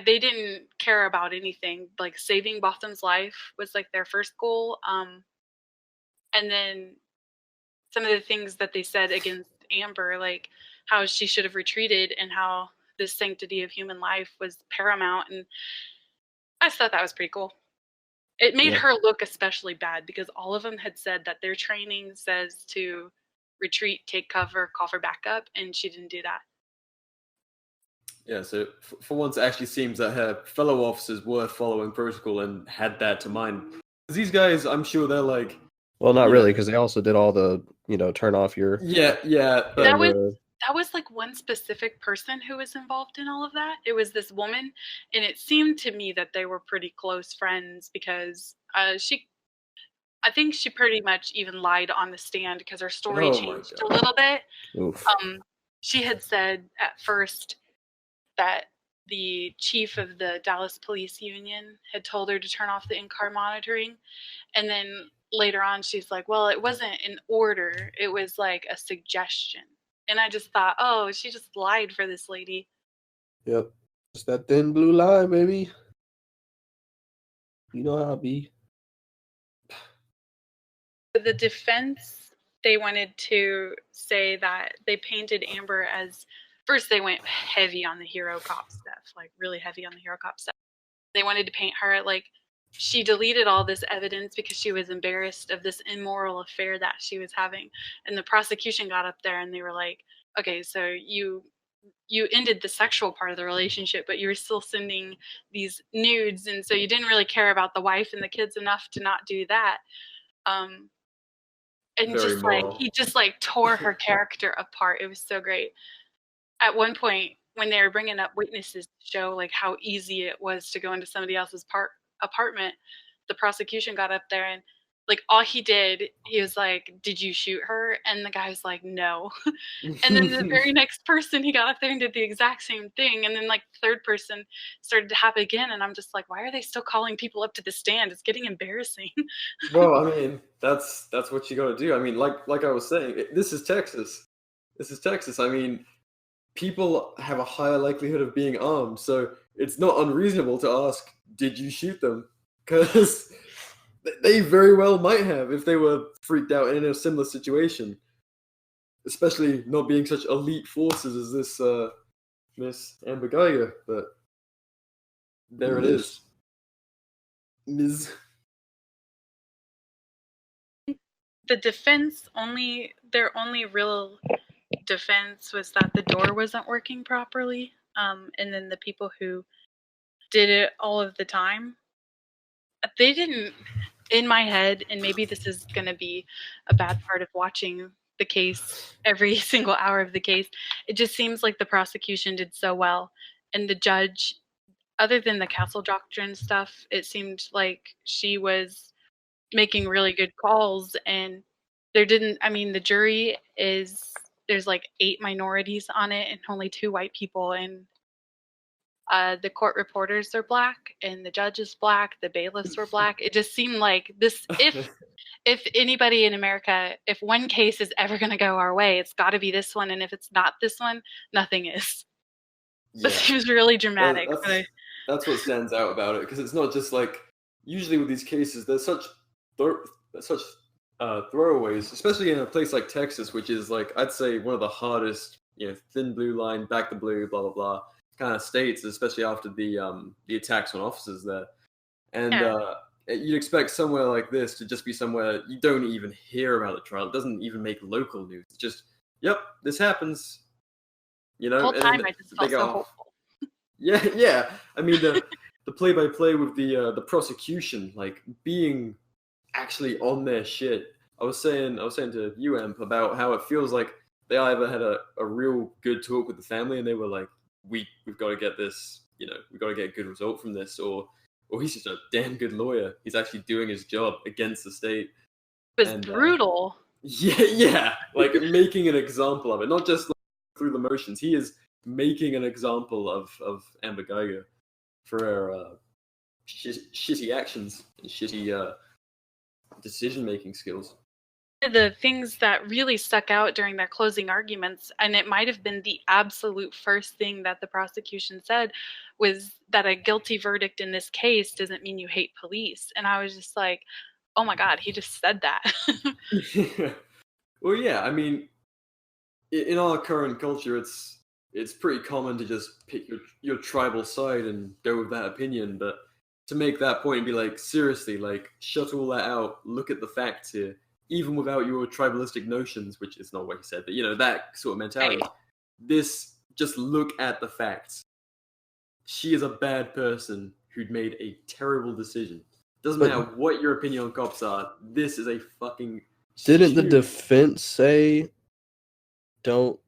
[SPEAKER 6] they didn't care about anything. Like saving Botham's life was like their first goal. And then some of the things that they said against Amber, like how she should have retreated and how the sanctity of human life was paramount. And I just thought that was pretty cool. It made her look especially bad because all of them had said that their training says to retreat, take cover, call for backup, and she didn't do that.
[SPEAKER 5] Yeah, so for once, it actually seems that her fellow officers were following protocol and had that to mind. Because these guys, I'm sure they're like...
[SPEAKER 4] Well, not really, because they also did all the, turn off your...
[SPEAKER 5] Yeah.
[SPEAKER 6] That was like one specific person who was involved in all of that. It was this woman, and it seemed to me that they were pretty close friends because I think she pretty much even lied on the stand because her story changed a little bit.
[SPEAKER 4] Oof.
[SPEAKER 6] She had said at first that the chief of the Dallas Police Union had told her to turn off the in-car monitoring, and then later on she's like, well, it wasn't an order, it was like a suggestion. And I just thought, oh, she just lied for this lady.
[SPEAKER 4] Yep. It's that thin blue line, baby. You know how it be.
[SPEAKER 6] The defense, they wanted to say that they painted Amber as, first they went heavy on the hero cop stuff, like really heavy on the hero cop stuff. They wanted to paint her like she deleted all this evidence because she was embarrassed of this immoral affair that she was having. And the prosecution got up there and they were like, okay, so you ended the sexual part of the relationship, but you were still sending these nudes, and so you didn't really care about the wife and the kids enough to not do that. And
[SPEAKER 5] Very
[SPEAKER 6] just
[SPEAKER 5] moral.
[SPEAKER 6] like he just like tore her character apart. It was so great. At one point, when they were bringing up witnesses to show like how easy it was to go into somebody else's apartment, the prosecution got up there and like all he did, he was like, did you shoot her? And the guy was like, no. And then the very next person, he got up there and did the exact same thing. And then like the third person started to happen again. And I'm just like, why are they still calling people up to the stand? It's getting embarrassing.
[SPEAKER 5] Well, I mean, that's what you got to do. I mean, like I was saying, this is Texas. I mean, people have a higher likelihood of being armed, so it's not unreasonable to ask, did you shoot them? Because they very well might have if they were freaked out in a similar situation. Especially not being such elite forces as this Miss Amber Guyger, but there it is. Ms.
[SPEAKER 6] The defense their only real defense was that the door wasn't working properly. And then the people who did it all of the time, they didn't, in my head, and maybe this is going to be a bad part of watching the case every single hour of the case, it just seems like the prosecution did so well. And the judge, other than the castle doctrine stuff, it seemed like she was making really good calls. And the jury there's like 8 minorities on it and only 2 white people. And the court reporters are black and the judge is black, the bailiffs were black. It just seemed like this, if anybody in America, if one case is ever going to go our way, it's got to be this one. And if it's not this one, nothing is.
[SPEAKER 5] Yeah.
[SPEAKER 6] It seems really dramatic.
[SPEAKER 5] That's what stands out about it, because it's not just like, usually with these cases, there's such throwaways, especially in a place like Texas, which is like, I'd say one of the hardest, thin blue line, back the blue, blah, blah, blah. kind of states, especially after the attacks on officers there. And
[SPEAKER 6] Yeah.
[SPEAKER 5] you'd expect somewhere like this to just be somewhere you don't even hear about the trial. It doesn't even make local news. It's just, yep, this happens. You
[SPEAKER 6] The
[SPEAKER 5] know,
[SPEAKER 6] whole
[SPEAKER 5] and
[SPEAKER 6] time
[SPEAKER 5] then
[SPEAKER 6] I just
[SPEAKER 5] they
[SPEAKER 6] felt
[SPEAKER 5] go,
[SPEAKER 6] so
[SPEAKER 5] "Oh,
[SPEAKER 6] hopeful.
[SPEAKER 5] yeah, yeah. I mean, the play-by-play with the prosecution, like being actually on their shit. I was saying to you, Amp, about how it feels like they either had a real good talk with the family and they were like, we've got to get this, we've got to get a good result from this, or he's just a damn good lawyer. He's actually doing his job against the state.
[SPEAKER 6] It was
[SPEAKER 5] And
[SPEAKER 6] brutal.
[SPEAKER 5] yeah, like making an example of it, not just like, through the motions. He is making an example of Amber Guyger for her shitty actions and shitty decision-making skills.
[SPEAKER 6] The things that really stuck out during their closing arguments, and it might have been the absolute first thing that the prosecution said, was that a guilty verdict in this case doesn't mean you hate police. And I was just like, oh my God, he just said that.
[SPEAKER 5] Well, yeah, I mean, in our current culture, it's pretty common to just pick your tribal side and go with that opinion, but to make that point and be like, seriously, like, shut all that out, look at the facts here, even without your tribalistic notions, which is not what he said, but that sort of mentality.
[SPEAKER 6] Right.
[SPEAKER 5] This, just look at the facts. She is a bad person who'd made a terrible decision. Doesn't
[SPEAKER 4] But-
[SPEAKER 5] matter what your opinion on cops are, this is a fucking
[SPEAKER 4] Didn't the
[SPEAKER 5] huge-
[SPEAKER 4] defense say don't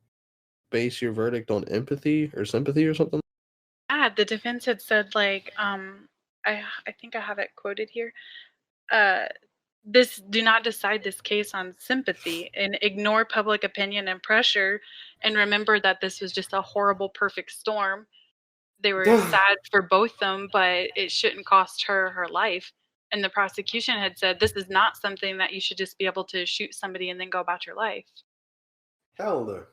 [SPEAKER 4] base your verdict on empathy or sympathy or something?
[SPEAKER 6] Yeah, the defense had said, like, I think I have it quoted here. Do not decide this case on sympathy and ignore public opinion and pressure, and remember that this was just a horrible perfect storm. They were sad for both them, but it shouldn't cost her her life. And the prosecution had said this is not something that you should just be able to shoot somebody and then go about your life.
[SPEAKER 5] Hell no.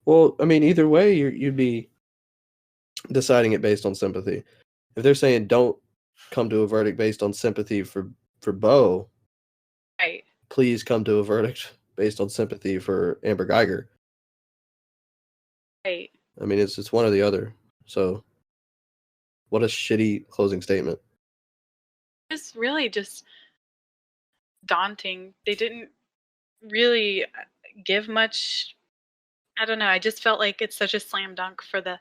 [SPEAKER 4] Well, I mean, either way, you'd be deciding it based on sympathy. If they're saying don't come to a verdict based on sympathy for Bo,
[SPEAKER 6] Right.
[SPEAKER 4] please come to a verdict based on sympathy for Amber Guyger.
[SPEAKER 6] Right.
[SPEAKER 4] I mean, it's one or the other. So, what a shitty closing statement.
[SPEAKER 6] It's really just daunting. They didn't really give much. I don't know. I just felt like it's such a slam dunk for the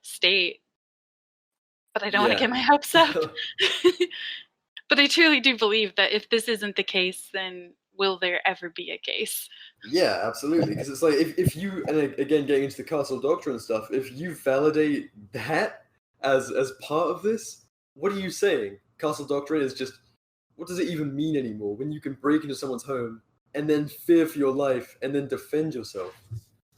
[SPEAKER 6] state. But I don't want
[SPEAKER 5] Yeah.
[SPEAKER 6] to get my hopes up. But I truly do believe that if this isn't the case, then will there ever be a case?
[SPEAKER 5] Yeah, absolutely. Because it's like if you, and again getting into the castle doctrine stuff, if you validate that as part of this, what are you saying? Castle doctrine is just, what does it even mean anymore when you can break into someone's home and then fear for your life and then defend yourself?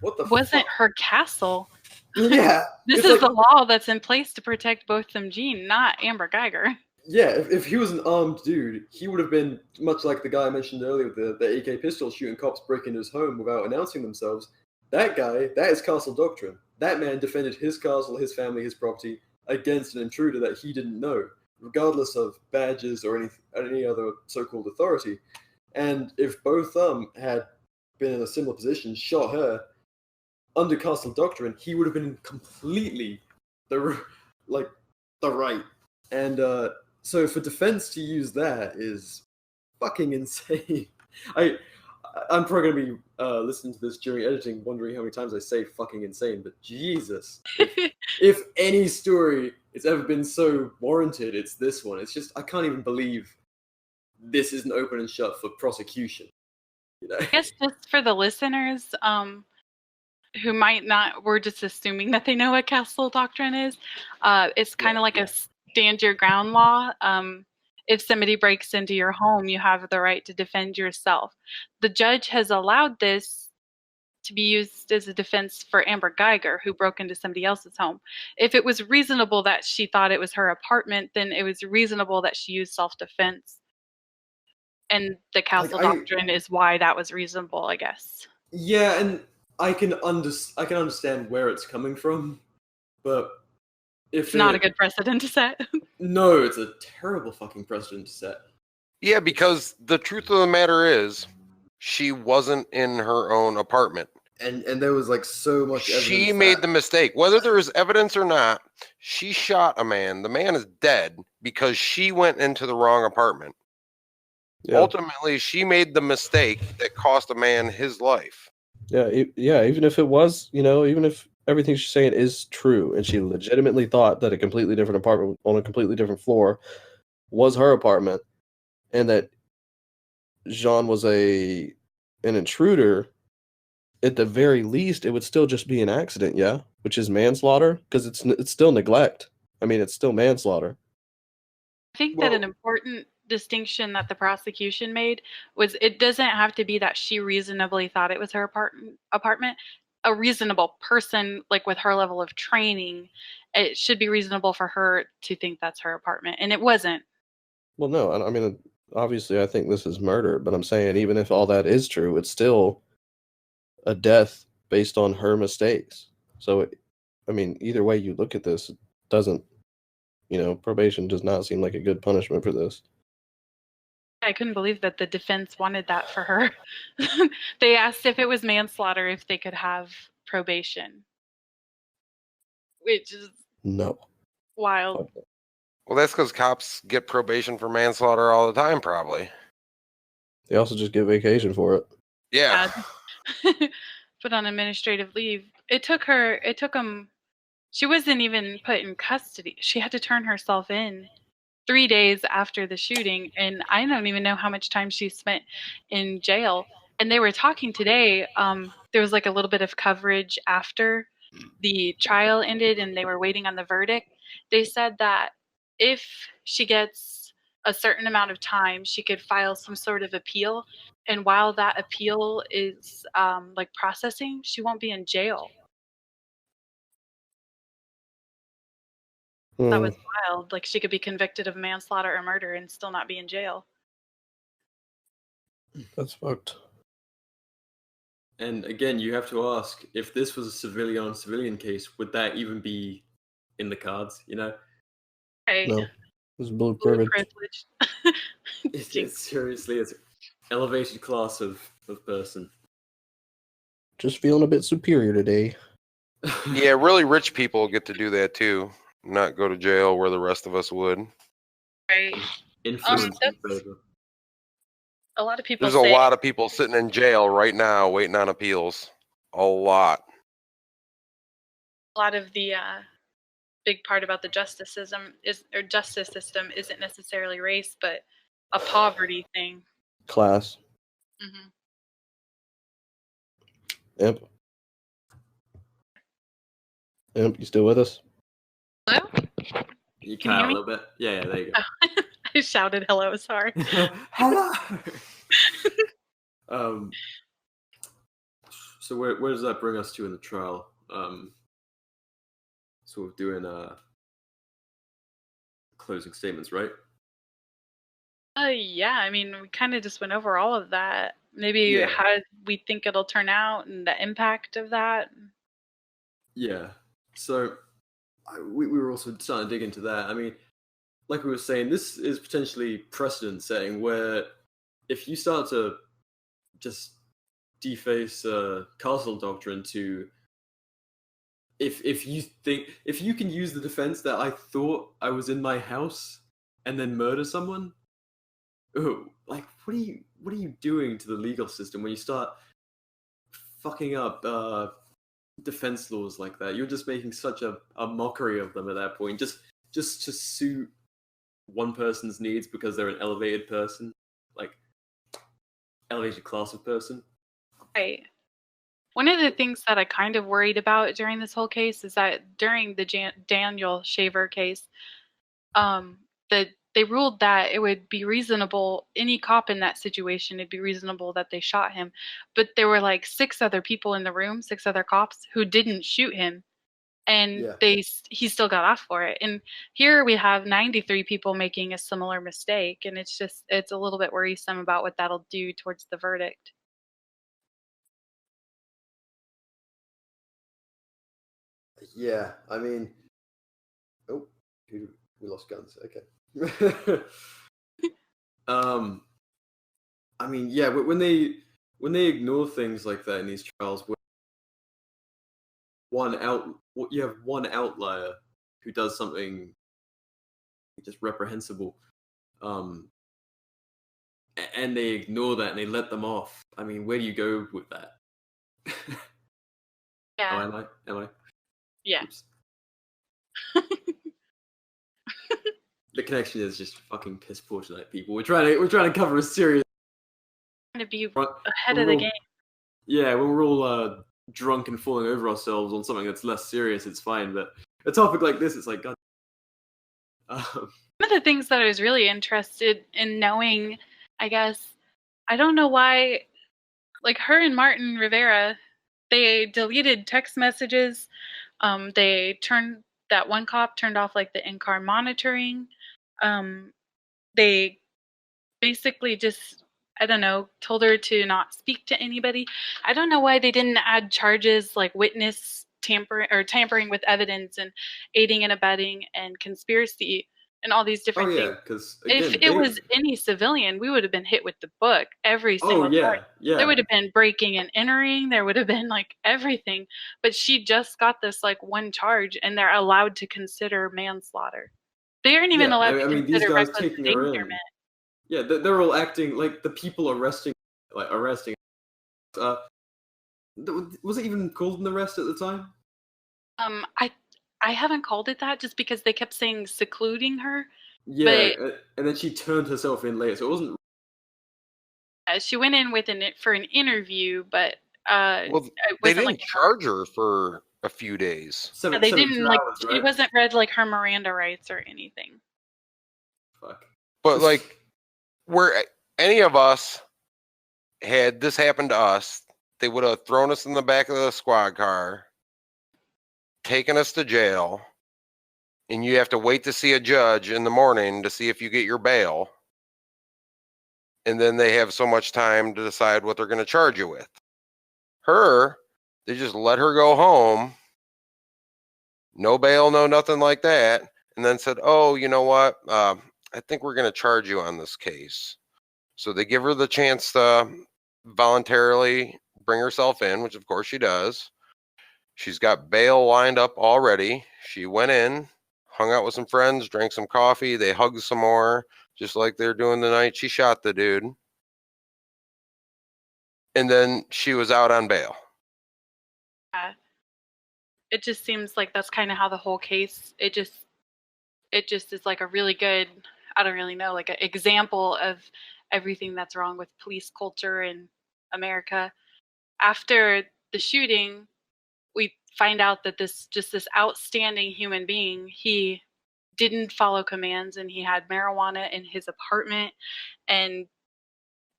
[SPEAKER 5] What the
[SPEAKER 6] It wasn't
[SPEAKER 5] fuck?
[SPEAKER 6] her castle.
[SPEAKER 5] Yeah.
[SPEAKER 6] This
[SPEAKER 5] it's
[SPEAKER 6] is
[SPEAKER 5] like,
[SPEAKER 6] the law that's in place to protect both them, Jean, not Amber Guyger.
[SPEAKER 5] yeah, if he was an armed dude, he would have been much like the guy I mentioned earlier with the AK pistol shooting cops breaking into his home without announcing themselves. That guy, that is castle doctrine. That man defended his castle, his family, his property against an intruder that he didn't know, regardless of badges or any other so-called authority. And if both had been in a similar position, shot her under castle doctrine, he would have been completely the right. And so for defense to use that is fucking insane. I'm probably gonna be listening to this during editing, wondering how many times I say fucking insane. But Jesus, if any story it's ever been so warranted, it's this one. It's just I can't even believe this isn't open and shut for prosecution.
[SPEAKER 6] I guess just for the listeners who might not, we're just assuming that they know what castle doctrine is. It's kind of like a stand your ground law. If somebody breaks into your home, you have the right to defend yourself. The judge has allowed this to be used as a defense for Amber Guyger, who broke into somebody else's home. If it was reasonable that she thought it was her apartment, then it was reasonable that she used self-defense. And the castle doctrine is why that was reasonable, I guess.
[SPEAKER 5] Yeah, and I can understand where it's coming from, but if
[SPEAKER 6] It's not a good precedent to set.
[SPEAKER 5] No, it's a terrible fucking precedent to set.
[SPEAKER 7] Yeah, because the truth of the matter is, she wasn't in her own apartment.
[SPEAKER 5] and there was like so much evidence.
[SPEAKER 7] She made the mistake. Whether there is evidence or not, she shot a man. The man is dead because she went into the wrong apartment.
[SPEAKER 4] Yeah.
[SPEAKER 7] Ultimately, she made the mistake that cost a man his life.
[SPEAKER 4] Yeah, even if it was, even if everything she's saying is true, and she legitimately thought that a completely different apartment on a completely different floor was her apartment, and that Jean was an intruder, at the very least, it would still just be an accident, yeah? Which is manslaughter, because it's still neglect. I mean, it's still manslaughter.
[SPEAKER 6] I think that an important distinction that the prosecution made was it doesn't have to be that she reasonably thought it was her apartment. A reasonable person, like with her level of training, it should be reasonable for her to think that's her apartment, and it wasn't.
[SPEAKER 4] Well, no, I mean, obviously, I think this is murder, but I'm saying even if all that is true, it's still a death based on her mistakes. So, I mean, either way you look at this, it doesn't, probation does not seem like a good punishment for this.
[SPEAKER 6] I couldn't believe that the defense wanted that for her. They asked if it was manslaughter, if they could have probation, which is
[SPEAKER 4] No.
[SPEAKER 6] wild.
[SPEAKER 7] Well, that's because cops get probation for manslaughter all the time, probably.
[SPEAKER 4] They also just get vacation for it.
[SPEAKER 7] Yeah.
[SPEAKER 6] Put on administrative leave. It took them, she wasn't even put in custody. She had to turn herself in 3 days after the shooting, and I don't even know how much time she spent in jail. And they were talking today. There was like a little bit of coverage after the trial ended and they were waiting on the verdict. They said that if she gets a certain amount of time, she could file some sort of appeal. And while that appeal is like processing, she won't be in jail. That was wild. Like she could be convicted of manslaughter or murder and still not be in jail.
[SPEAKER 4] That's fucked.
[SPEAKER 5] And again, you have to ask, if this was a civilian on civilian case, would that even be in the cards,
[SPEAKER 6] Right.
[SPEAKER 4] No. This is blue
[SPEAKER 6] Blue
[SPEAKER 4] privilege.
[SPEAKER 6] privilege.
[SPEAKER 5] Seriously, it's an elevated class of person.
[SPEAKER 4] Just feeling a bit superior today.
[SPEAKER 7] Yeah, really rich people get to do that too. Not go to jail where the rest of us would.
[SPEAKER 6] Right.
[SPEAKER 5] Influence in
[SPEAKER 6] That's,
[SPEAKER 5] favor.
[SPEAKER 6] a lot of people
[SPEAKER 7] There's
[SPEAKER 6] say
[SPEAKER 7] a lot of people sitting in jail right now waiting on appeals. A lot.
[SPEAKER 6] a lot of the big part about the justice system isn't necessarily race, but a poverty thing.
[SPEAKER 4] Class.
[SPEAKER 6] Mm-hmm.
[SPEAKER 4] Imp, you still with us?
[SPEAKER 6] Hello?
[SPEAKER 5] You
[SPEAKER 6] Can you
[SPEAKER 5] cut
[SPEAKER 6] hear
[SPEAKER 5] out a
[SPEAKER 6] me?
[SPEAKER 5] little bit. Yeah, there you go.
[SPEAKER 6] I shouted hello, sorry.
[SPEAKER 5] Hello. So where does that bring us to in the trial? Sort of doing closing statements, right?
[SPEAKER 6] Yeah, I mean, we kind of just went over all of that. Maybe how we think it'll turn out and the impact of that.
[SPEAKER 5] Yeah. So we were also starting to dig into that. I mean, like we were saying, this is potentially precedent setting where if you start to just deface castle doctrine to if you can use the defense that I thought I was in my house and then murder someone, like what are you doing to the legal system when you start fucking up defense laws like that? You're just making such a mockery of them at that point, just to suit one person's needs because they're an elevated person, like elevated class of person.
[SPEAKER 6] Right. One of the things that I kind of worried about during this whole case is that during the Daniel Shaver case, that they ruled that it would be reasonable, any cop in that situation, it'd be reasonable that they shot him. But there were like 6 other people in the room, 6 other cops who didn't shoot him. And he still got off for it. And here we have 93 people making a similar mistake. And it's a little bit worrisome about what that'll do towards the verdict.
[SPEAKER 5] Yeah, I mean, we lost guns. Okay. I mean, yeah, when they ignore things like that in these trials, where you have one outlier who does something just reprehensible, and they ignore that and they let them off. I mean, where do you go with that?
[SPEAKER 6] Yeah.
[SPEAKER 5] Oh, am I?
[SPEAKER 6] Yeah.
[SPEAKER 5] Oops. The connection is just fucking piss poor tonight, people. We're trying to cover a serious.
[SPEAKER 6] To be
[SPEAKER 5] Right,
[SPEAKER 6] ahead
[SPEAKER 5] we're
[SPEAKER 6] of the
[SPEAKER 5] all-
[SPEAKER 6] game.
[SPEAKER 5] Yeah, when we're all drunk and falling over ourselves on something that's less serious, it's fine. But a topic like this, it's like, God.
[SPEAKER 6] One of the things that I was really interested in knowing, I guess, I don't know why, like her and Martin Rivera, they deleted text messages. That one cop turned off like the in-car monitoring. They basically just, I don't know, told her to not speak to anybody. I don't know why they didn't add charges like witness tampering with evidence and aiding and abetting and conspiracy and all these different
[SPEAKER 5] Oh yeah,
[SPEAKER 6] things.
[SPEAKER 5] because
[SPEAKER 6] If it was any civilian, we would have been hit with the book every single charge.
[SPEAKER 5] yeah.
[SPEAKER 6] There would have been breaking and entering. There would have been like everything. But she just got this like one charge, and they're allowed to consider manslaughter. They aren't even allowed to
[SPEAKER 5] I mean, these
[SPEAKER 6] consider
[SPEAKER 5] guys
[SPEAKER 6] reckless
[SPEAKER 5] taking her in.
[SPEAKER 6] endangerment.
[SPEAKER 5] Yeah, they're all acting like the people arresting. Was it even called an arrest at the time?
[SPEAKER 6] I haven't called it that just because they kept saying secluding her.
[SPEAKER 5] Yeah, and then she turned herself in later, so it wasn't.
[SPEAKER 6] She went in for an interview, but
[SPEAKER 7] Well,
[SPEAKER 6] it
[SPEAKER 7] they
[SPEAKER 6] wasn't
[SPEAKER 7] didn't
[SPEAKER 6] like
[SPEAKER 7] charge her for a few days.
[SPEAKER 6] they
[SPEAKER 5] 72
[SPEAKER 6] didn't like
[SPEAKER 5] hours, right?
[SPEAKER 6] it wasn't read like her Miranda rights or anything.
[SPEAKER 5] Fuck.
[SPEAKER 7] But like, where any of us had this happen to us, they would have thrown us in the back of the squad car, taken us to jail, and you have to wait to see a judge in the morning to see if you get your bail. And then they have so much time to decide what they're going to charge you with. Her, they just let her go home, no bail, no nothing like that, and then said, oh, you know what? I think we're going to charge you on this case. So they give her the chance to voluntarily bring herself in, which of course she does. She's got bail lined up already. She went in, hung out with some friends, drank some coffee. They hugged some more, just like they're doing the night she shot the dude. And then she was out on bail.
[SPEAKER 6] It just seems like that's kind of how the whole case. It just is like a really good, I don't really know, like an example of everything that's wrong with police culture in America. After the shooting, we find out that this outstanding human being, he didn't follow commands and he had marijuana in his apartment and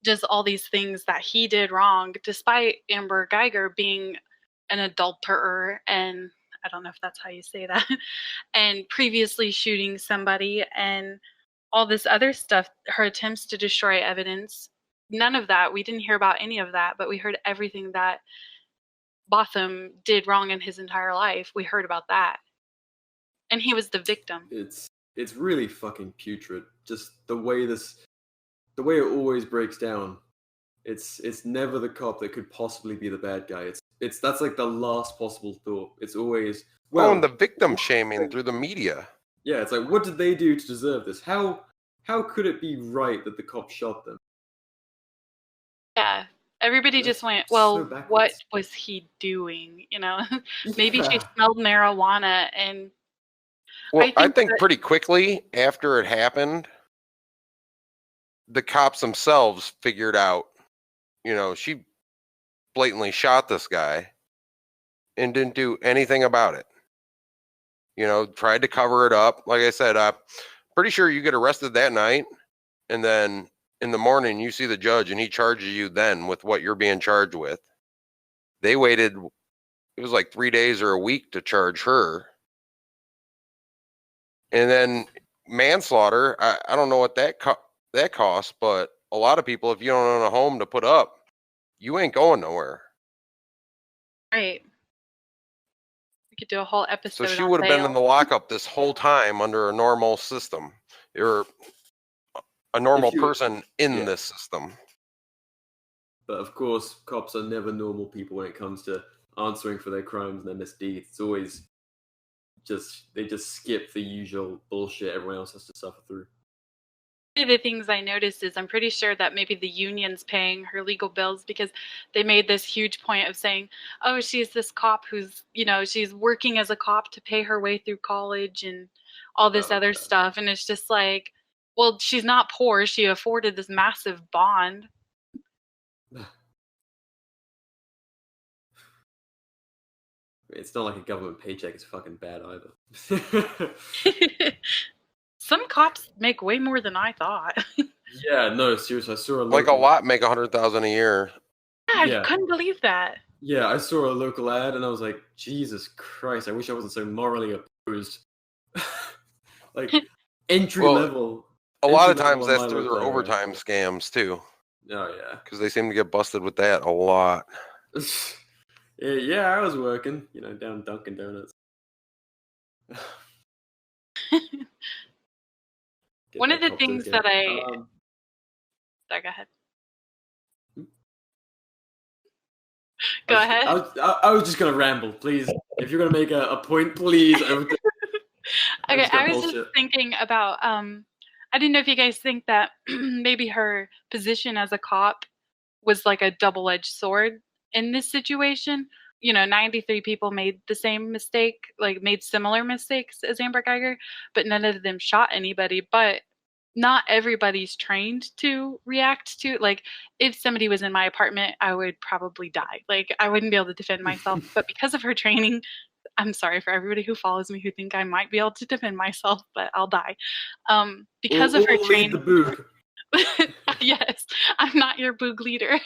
[SPEAKER 6] just all these things that he did wrong, despite Amber Guyger being an adulterer, and I don't know if that's how you say that, and previously shooting somebody and all this other stuff, her attempts to destroy evidence. None of that. We didn't hear about any of that, but we heard everything that Botham did wrong in his entire life. We heard about that. And he was the victim.
[SPEAKER 5] It's really fucking putrid. Just the way it always breaks down. It's never the cop that could possibly be the bad guy. That's like the last possible thought. It's always
[SPEAKER 7] And the victim shaming through the media.
[SPEAKER 5] Yeah, it's like, what did they do to deserve this? How could it be right that the cop shot them?
[SPEAKER 6] Yeah. Everybody just went,
[SPEAKER 5] so
[SPEAKER 6] well,
[SPEAKER 5] backwards.
[SPEAKER 6] what was he doing? You know, maybe she
[SPEAKER 5] Yeah.
[SPEAKER 6] smelled marijuana. And
[SPEAKER 7] Well, I think
[SPEAKER 6] that-
[SPEAKER 7] pretty quickly after it happened, the cops themselves figured out, she blatantly shot this guy and didn't do anything about it. Tried to cover it up. Like I said, pretty sure you get arrested that night, and then in the morning you see the judge and he charges you then with what you're being charged with. They waited, it was like 3 days or a week to charge her. And then manslaughter, I don't know what that costs, but a lot of people, if you don't own a home to put up, you ain't going nowhere.
[SPEAKER 6] right. We could do a whole episode.
[SPEAKER 7] So she
[SPEAKER 6] on
[SPEAKER 7] would have been
[SPEAKER 6] bail.
[SPEAKER 7] in the lockup this whole time under a normal system. Or a normal person in this system.
[SPEAKER 5] But of course, cops are never normal people when it comes to answering for their crimes and their misdeeds. It's always they just skip the usual bullshit everyone else has to suffer through.
[SPEAKER 6] One of the things I noticed is I'm pretty sure that maybe the union's paying her legal bills because they made this huge point of saying, oh, she's this cop who's, she's working as a cop to pay her way through college and all this other stuff. And it's just like, well, she's not poor. She afforded this massive bond.
[SPEAKER 5] It's not like a government paycheck is fucking bad either.
[SPEAKER 6] Some cops make way more than I thought.
[SPEAKER 5] Yeah, no, seriously, I saw
[SPEAKER 7] Like a lot make $100,000 a year.
[SPEAKER 6] I couldn't believe that.
[SPEAKER 5] Yeah, I saw a local ad and I was like, Jesus Christ, I wish I wasn't so morally opposed. Like, entry level.
[SPEAKER 7] A lot of times that's through their overtime scams too.
[SPEAKER 5] Oh, yeah.
[SPEAKER 7] Because they seem to get busted with that a lot.
[SPEAKER 5] Yeah, I was working, down Dunkin' Donuts.
[SPEAKER 6] One of the things that Sorry, go ahead. Go ahead.
[SPEAKER 5] I was just going to ramble, please. If you're going to make a point, please.
[SPEAKER 6] Okay, I was just thinking about, I didn't know if you guys think that maybe her position as a cop was like a double-edged sword in this situation. 93 people made the same mistake, like made similar mistakes as Amber Guyger, but none of them shot anybody. But not everybody's trained to react to, like, if somebody was in my apartment, I would probably die. Like, I wouldn't be able to defend myself. But because of her training, I'm sorry for everybody who follows me who think I might be able to defend myself, but I'll die. Because of her training.
[SPEAKER 5] The boog.
[SPEAKER 6] Yes, I'm not your boog leader.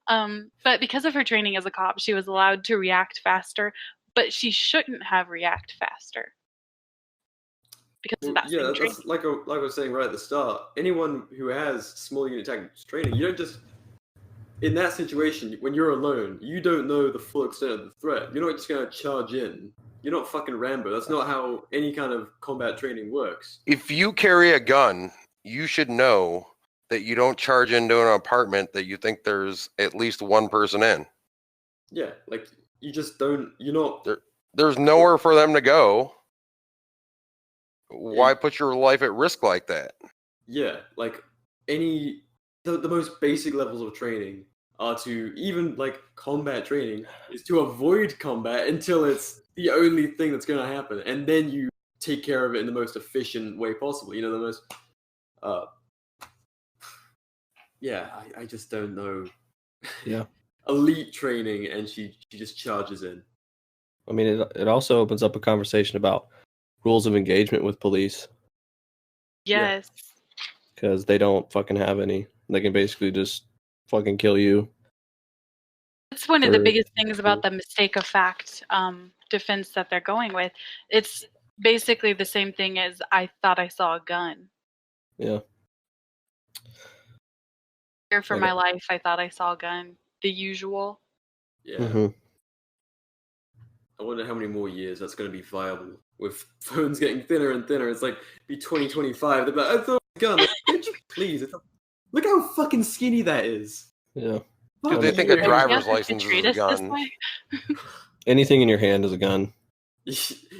[SPEAKER 6] But because of her training as a cop, she was allowed to react faster, but she shouldn't have react faster. Because of that same training.
[SPEAKER 5] That's like I was saying right at the start. Anyone who has small unit tactics training, you don't just, in that situation, when you're alone, you don't know the full extent of the threat. You're not just going to charge in. You're not fucking Rambo. That's not how any kind of combat training works.
[SPEAKER 7] If you carry a gun, you should know that you don't charge into an apartment that you think there's at least one person in.
[SPEAKER 5] Yeah, like, you just don't,
[SPEAKER 7] There's nowhere for them to go. Why put your life at risk like that?
[SPEAKER 5] Yeah, like, the most basic levels of training are to, even, like, combat training, is to avoid combat until it's the only thing that's going to happen. And then you take care of it in the most efficient way possible. The most, I just don't know.
[SPEAKER 4] Yeah.
[SPEAKER 5] Elite training, and she just charges in.
[SPEAKER 4] I mean, it also opens up a conversation about rules of engagement with police.
[SPEAKER 6] Yes.
[SPEAKER 4] Because they don't fucking have any. They can basically just fucking kill you.
[SPEAKER 6] That's one of the biggest things about the mistake of fact defense that they're going with. It's basically the same thing as I thought I saw a gun.
[SPEAKER 4] Yeah.
[SPEAKER 6] Fear for my life, I thought I saw a gun. The usual.
[SPEAKER 5] Yeah.
[SPEAKER 4] Mm-hmm.
[SPEAKER 5] I wonder how many more years that's going to be viable with phones getting thinner and thinner. It's like, be 2025. They're like, I thought it was a gun. Like, bitch, please. Look how fucking skinny that is.
[SPEAKER 4] Yeah.
[SPEAKER 7] Do they think a driver's license is a gun?
[SPEAKER 4] Anything in your hand is a gun.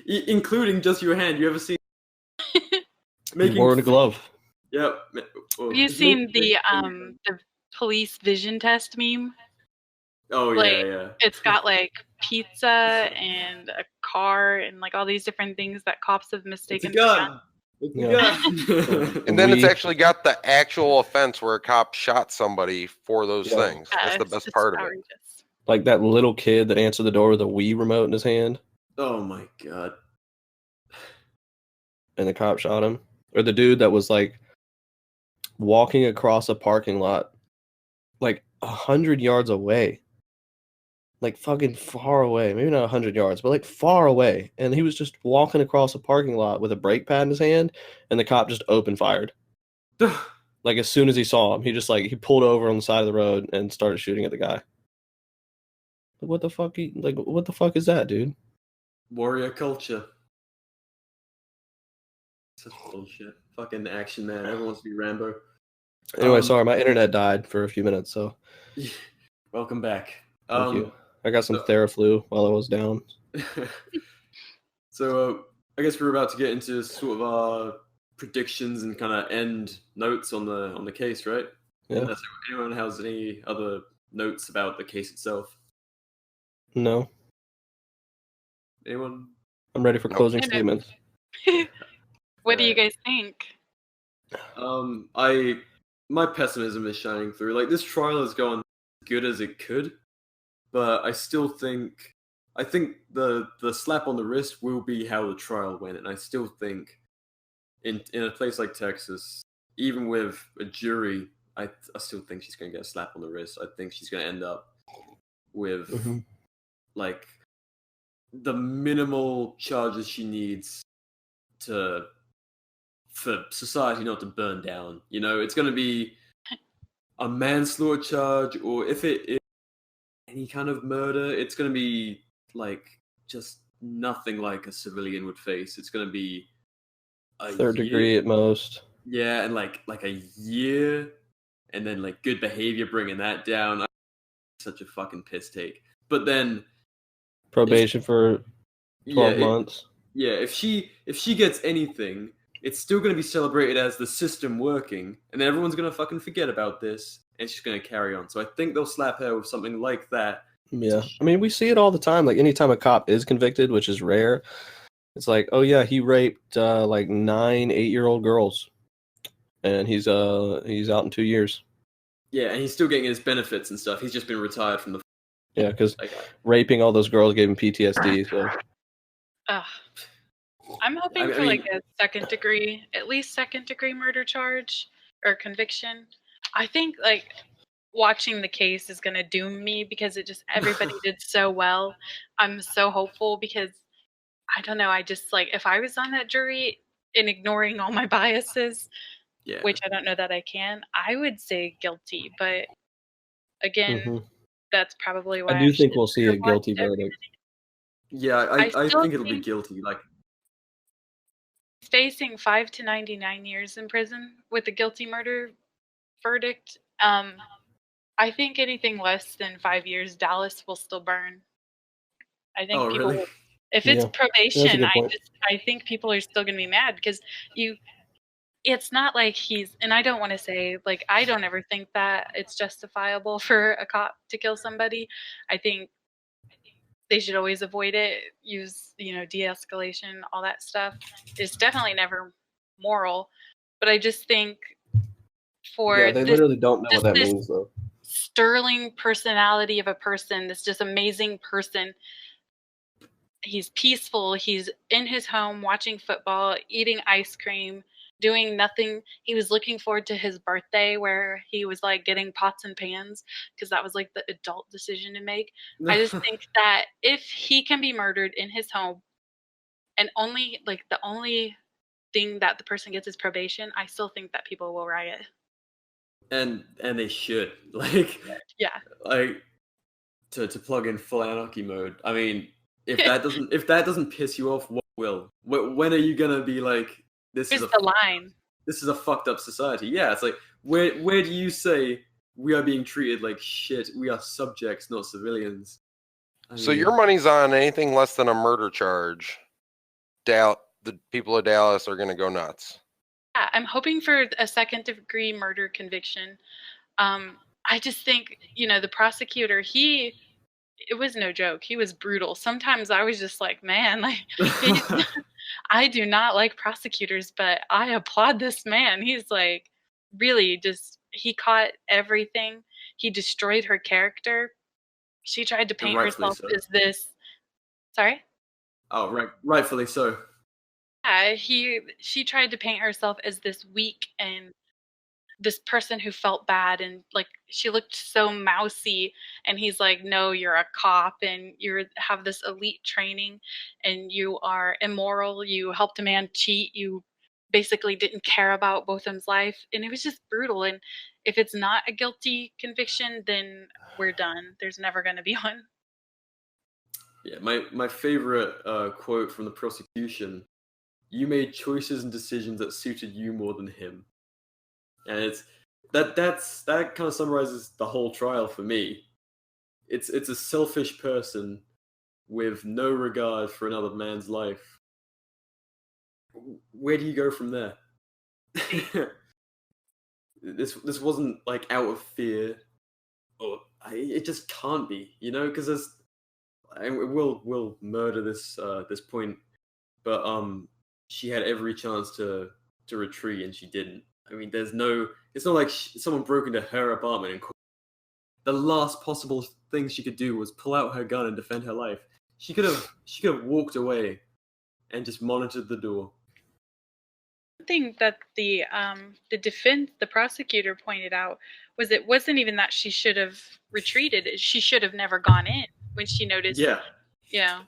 [SPEAKER 5] Including just your hand. You ever seen...
[SPEAKER 4] Or in a glove.
[SPEAKER 5] Yep.
[SPEAKER 6] Have you seen the police vision test meme?
[SPEAKER 5] Oh, yeah.
[SPEAKER 6] It's got, like, pizza and a car and, like, all these different things that cops have mistaken for guns.
[SPEAKER 7] And then it's actually got the actual offense where a cop shot somebody for those things. That's the best part of it.
[SPEAKER 4] Like that little kid that answered the door with a Wii remote in his hand.
[SPEAKER 5] Oh my god.
[SPEAKER 4] And the cop shot him. Or the dude that was like walking across a parking lot like 100 yards away. Like fucking far away. Maybe not 100 yards, but like far away. And he was just walking across a parking lot with a brake pad in his hand, and the cop just open fired. Like as soon as he saw him, he pulled over on the side of the road and started shooting at the guy. What the fuck? What the fuck is that, dude?
[SPEAKER 5] Warrior culture. Such bullshit. Fucking action man. Everyone wants to be Rambo.
[SPEAKER 4] Anyway, sorry, my internet died for a few minutes, so.
[SPEAKER 5] Welcome back.
[SPEAKER 4] Thank you. I got some
[SPEAKER 5] So-
[SPEAKER 4] Theraflu while I was down.
[SPEAKER 5] So I guess we're about to get into sort of our predictions and kind of end notes on the case, right?
[SPEAKER 4] Yeah.
[SPEAKER 5] Unless anyone has any other notes about the case itself.
[SPEAKER 4] No,
[SPEAKER 5] Anyone?
[SPEAKER 4] I'm ready for
[SPEAKER 7] Nope.
[SPEAKER 4] closing
[SPEAKER 6] I know.
[SPEAKER 4] statements.
[SPEAKER 6] What do you
[SPEAKER 5] Alright.
[SPEAKER 6] guys think?
[SPEAKER 5] My pessimism is shining through. Like, this trial has gone as good as it could, but I think the slap on the wrist will be how the trial went, and I still think in a place like Texas, even with a jury, I still think she's going to get a slap on the wrist. I think she's going to end up with
[SPEAKER 4] Mhm.
[SPEAKER 5] like the minimal charges she needs for society not to burn down. You know, it's going to be a manslaughter charge, or if it is any kind of murder, it's going to be like just nothing like a civilian would face. It's going to be a
[SPEAKER 4] Third
[SPEAKER 5] year,
[SPEAKER 4] degree at most.
[SPEAKER 5] yeah, and like a year, and then like good behavior bringing that down. Such a fucking piss take. But then,
[SPEAKER 4] Probation for
[SPEAKER 5] yeah,
[SPEAKER 4] 12 months.
[SPEAKER 5] yeah, if she gets anything, it's still going to be celebrated as the system working, and then everyone's going to fucking forget about this, and she's going to carry on. So I think they'll slap her with something like that.
[SPEAKER 4] Yeah. I mean, we see it all the time. Like, anytime a cop is convicted, which is rare, it's like, oh yeah, he raped like 9, 8-year-old girls, and he's out in 2 years.
[SPEAKER 5] Yeah, and he's still getting his benefits and stuff. He's just been retired from the.
[SPEAKER 4] Yeah, because
[SPEAKER 5] Like,
[SPEAKER 4] raping all those girls gave him PTSD. So
[SPEAKER 6] Ugh. I'm hoping
[SPEAKER 5] I
[SPEAKER 6] for
[SPEAKER 5] mean-
[SPEAKER 6] like a at least second degree murder charge or conviction. I think like watching the case is gonna doom me because everybody did so well. I'm so hopeful because I don't know, I just like if I was on that jury and ignoring all my biases,
[SPEAKER 5] yeah,
[SPEAKER 6] which I don't know that I can, I would say guilty. But again,
[SPEAKER 4] mhm.
[SPEAKER 6] that's probably why
[SPEAKER 4] I do think
[SPEAKER 6] should
[SPEAKER 4] we'll see a
[SPEAKER 6] watch
[SPEAKER 4] guilty
[SPEAKER 6] every-
[SPEAKER 4] verdict.
[SPEAKER 5] yeah,
[SPEAKER 6] I
[SPEAKER 5] I
[SPEAKER 6] still
[SPEAKER 5] think it'll be
[SPEAKER 6] think-
[SPEAKER 5] guilty. Like,
[SPEAKER 6] facing 5 to 99 years in prison with a guilty murder verdict. I think anything less than 5 years, Dallas will still burn. I think
[SPEAKER 5] oh
[SPEAKER 6] people,
[SPEAKER 5] really?
[SPEAKER 6] if it's
[SPEAKER 4] Yeah, that's a
[SPEAKER 6] probation,
[SPEAKER 4] good point.
[SPEAKER 6] I think people are still going to be mad because it's not like and I don't want to say, like, I don't ever think that it's justifiable for a cop to kill somebody. I think they should always avoid it, use, de-escalation, all that stuff. It's definitely never moral. But I just think for
[SPEAKER 4] Yeah, they literally don't know what that
[SPEAKER 6] this
[SPEAKER 4] means though.
[SPEAKER 6] sterling personality of a person, this just amazing person, he's peaceful, he's in his home watching football, eating ice cream, doing nothing. He was looking forward to his birthday where he was like getting pots and pans because that was like the adult decision to make. I just think that if he can be murdered in his home and only like the only thing that the person gets is probation, I still think that people will riot.
[SPEAKER 5] and they should
[SPEAKER 6] Yeah.
[SPEAKER 5] like to plug in full anarchy mode. I mean, if that doesn't piss you off, what will? When are you gonna be like, this
[SPEAKER 6] Here's
[SPEAKER 5] is
[SPEAKER 6] the line.
[SPEAKER 5] this is a fucked up society? Yeah, it's like, where do you say we are being treated like shit? We are subjects, not civilians.
[SPEAKER 7] So your money's on anything less than a murder charge. The people of Dallas are going to go nuts.
[SPEAKER 6] Yeah, I'm hoping for a second degree murder conviction. I just think, the prosecutor, it was no joke. He was brutal. Sometimes I was just like, man, like, I do not like prosecutors, but I applaud this man. He's like, really he caught everything. He destroyed her character. She tried to paint
[SPEAKER 5] rightfully
[SPEAKER 6] herself
[SPEAKER 5] so.
[SPEAKER 6] as this. Sorry?
[SPEAKER 5] Oh, right, rightfully so.
[SPEAKER 6] Yeah, she tried to paint herself as this weak and this person who felt bad, and like she looked so mousy, and he's like, no, you're a cop and you have this elite training and you are immoral, you helped a man cheat, you basically didn't care about Botham's life, and it was just brutal. And if it's not a guilty conviction, then we're done. There's never going to be one.
[SPEAKER 5] Yeah, my favorite quote from the prosecution: "You made choices and decisions that suited you more than him," and that kind of summarizes the whole trial for me. it's a selfish person with no regard for another man's life. Where do you go from there? This wasn't like out of fear, or it just can't be, because we'll murder this point, but she had every chance to retreat and she didn't. I mean, it's not like someone broke into her apartment and the last possible thing she could do was pull out her gun and defend her life. She could have walked away and just monitored the door.
[SPEAKER 6] Thing that the prosecutor pointed out was it wasn't even that she should have retreated. She should have never gone in when she noticed.
[SPEAKER 5] Yeah.
[SPEAKER 6] Yeah.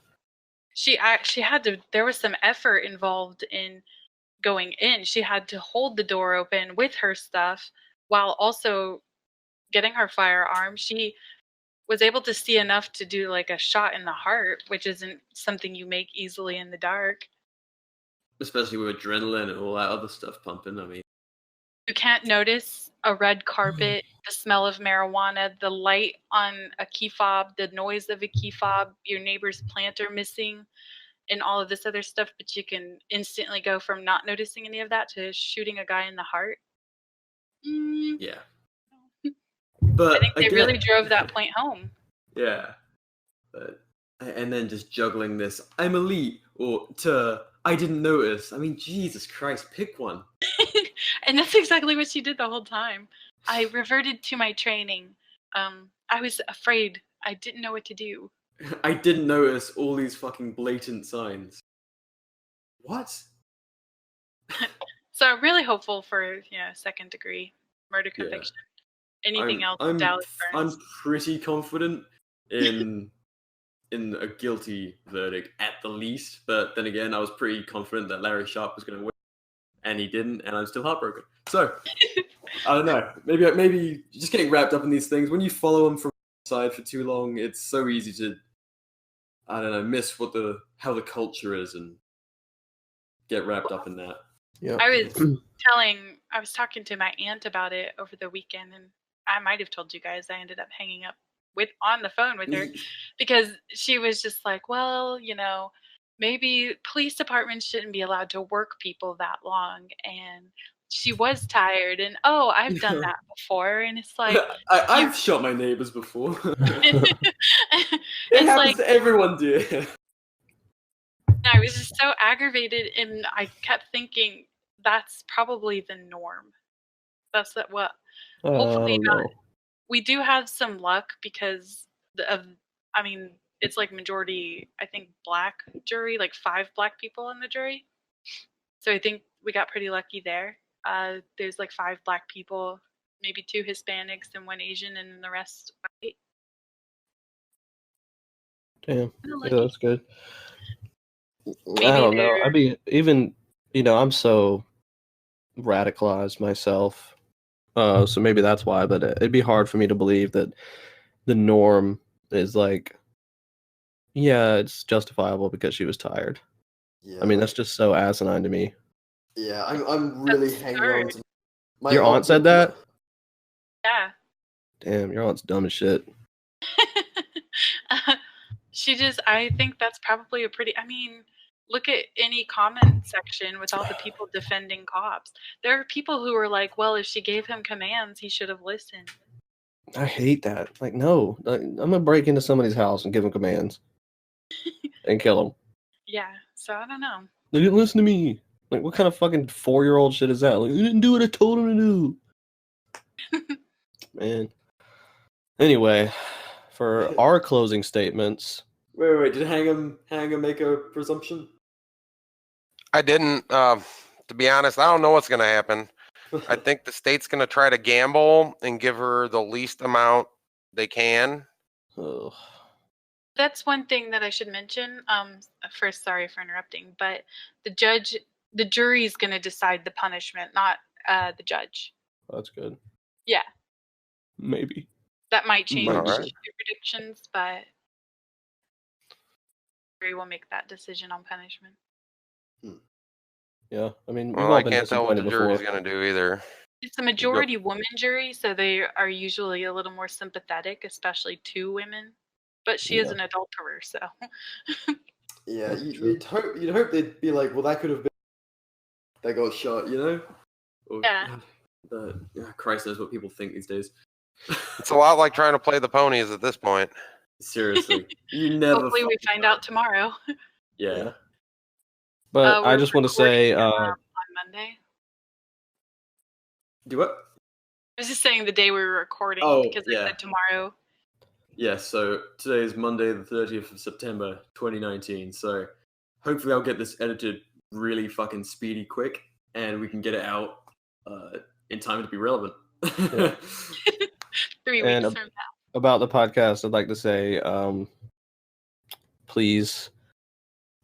[SPEAKER 6] She had to. There was some effort involved in going in. She had to hold the door open with her stuff while also getting her firearm. She was able to see enough to do like a shot in the heart, which isn't something you make easily in the dark.
[SPEAKER 5] Especially with adrenaline and all that other stuff pumping. I mean,
[SPEAKER 6] you can't notice a red carpet, the smell of marijuana, the light on a key fob, the noise of a key fob, your neighbor's planter missing, and all of this other stuff, but you can instantly go from not noticing any of that to shooting a guy in the heart.
[SPEAKER 5] Yeah. But
[SPEAKER 6] I think they really drove that point home.
[SPEAKER 5] Yeah. And then just juggling this, I'm elite, or to, I didn't notice. I mean, Jesus Christ, pick one.
[SPEAKER 6] And that's exactly what she did the whole time. I reverted to my training. I was afraid. I didn't know what to do.
[SPEAKER 5] I didn't notice all these fucking blatant signs. What?
[SPEAKER 6] So I'm really hopeful for second degree murder conviction. Anything else? Dallas Burns.
[SPEAKER 5] I'm pretty confident in a guilty verdict at the least, but then again, I was pretty confident that Larry Sharp was going to win, and he didn't, and I'm still heartbroken. So I don't know. Maybe just getting wrapped up in these things. When you follow them from the side for too long, it's so easy to, I don't know, miss how the culture is and get wrapped up in that.
[SPEAKER 4] Yeah.
[SPEAKER 6] I was talking to my aunt about it over the weekend, and I might have told you guys I ended up hanging up on the phone with her because she was just like, well, maybe police departments shouldn't be allowed to work people that long. And she was tired, and I've done that before. And it's like,
[SPEAKER 5] I've shot my neighbors before.
[SPEAKER 6] It
[SPEAKER 5] happens to everyone, dear.
[SPEAKER 6] I was just so aggravated, and I kept thinking that's probably the norm. That's what. Hopefully not. We do have some luck because it's like majority, I think, black jury, like 5 black people in the jury. So I think we got pretty lucky there. There's like 5 black people, maybe 2 Hispanics and 1 Asian, and then the rest white.
[SPEAKER 4] Damn. Yeah, that's good.
[SPEAKER 6] Maybe
[SPEAKER 4] I don't know. I'm so radicalized myself. So maybe that's why, but it'd be hard for me to believe that the norm is like, yeah, it's justifiable because she was tired.
[SPEAKER 5] Yeah.
[SPEAKER 4] I mean, that's just so asinine to me.
[SPEAKER 5] Yeah, I'm really hanging on to
[SPEAKER 4] your aunt said that?
[SPEAKER 6] Yeah.
[SPEAKER 4] Damn, your aunt's dumb as shit.
[SPEAKER 6] I think that's probably look at any comment section with all the people defending cops. There are people who are like, well, if she gave him commands, he should have listened.
[SPEAKER 4] I hate that. Like, no, I'm going to break into somebody's house and give them commands and kill them.
[SPEAKER 6] Yeah, so I don't know.
[SPEAKER 4] They didn't listen to me. Like, what kind of fucking 4-year-old shit is that? Like, you didn't do what I told him to do. Man. Anyway, for our closing statements.
[SPEAKER 5] Wait, did Hang'em make a presumption?
[SPEAKER 7] I didn't. To be honest, I don't know what's going to happen. I think the state's going to try to gamble and give her the least amount they can.
[SPEAKER 4] Oh.
[SPEAKER 6] That's one thing that I should mention. First, sorry for interrupting, but the jury is going to decide the punishment, not the judge.
[SPEAKER 4] That's good.
[SPEAKER 6] Yeah.
[SPEAKER 4] Maybe.
[SPEAKER 6] That might change your
[SPEAKER 7] Right.
[SPEAKER 6] predictions, but the jury will make that decision on punishment.
[SPEAKER 4] Yeah, I mean,
[SPEAKER 7] Well, I can't tell what the jury's going to do either.
[SPEAKER 6] It's a majority woman jury, so they are usually a little more sympathetic, especially to women. But she is
[SPEAKER 4] Yeah.
[SPEAKER 6] an adulterer, so.
[SPEAKER 5] Yeah,
[SPEAKER 4] That's
[SPEAKER 5] you'd hope they'd be like, well, that could have been that got shot, you know? Or,
[SPEAKER 6] Yeah.
[SPEAKER 5] Christ knows what people think these days.
[SPEAKER 7] It's a lot like trying to play the ponies at this point.
[SPEAKER 5] Seriously, you never.
[SPEAKER 6] Hopefully, we find out tomorrow.
[SPEAKER 5] Yeah.
[SPEAKER 4] But I
[SPEAKER 6] We're
[SPEAKER 4] just want to say,
[SPEAKER 6] on Monday.
[SPEAKER 5] Do what?
[SPEAKER 6] I was just saying the day we were recording because I said tomorrow.
[SPEAKER 5] Yeah, so today is Monday, the 30th of September, 2019. So hopefully I'll get this edited really fucking speedy quick, and we can get it out in time to be relevant.
[SPEAKER 4] Yeah.
[SPEAKER 6] 3
[SPEAKER 4] And
[SPEAKER 6] weeks from now.
[SPEAKER 4] about the podcast, I'd like to say, please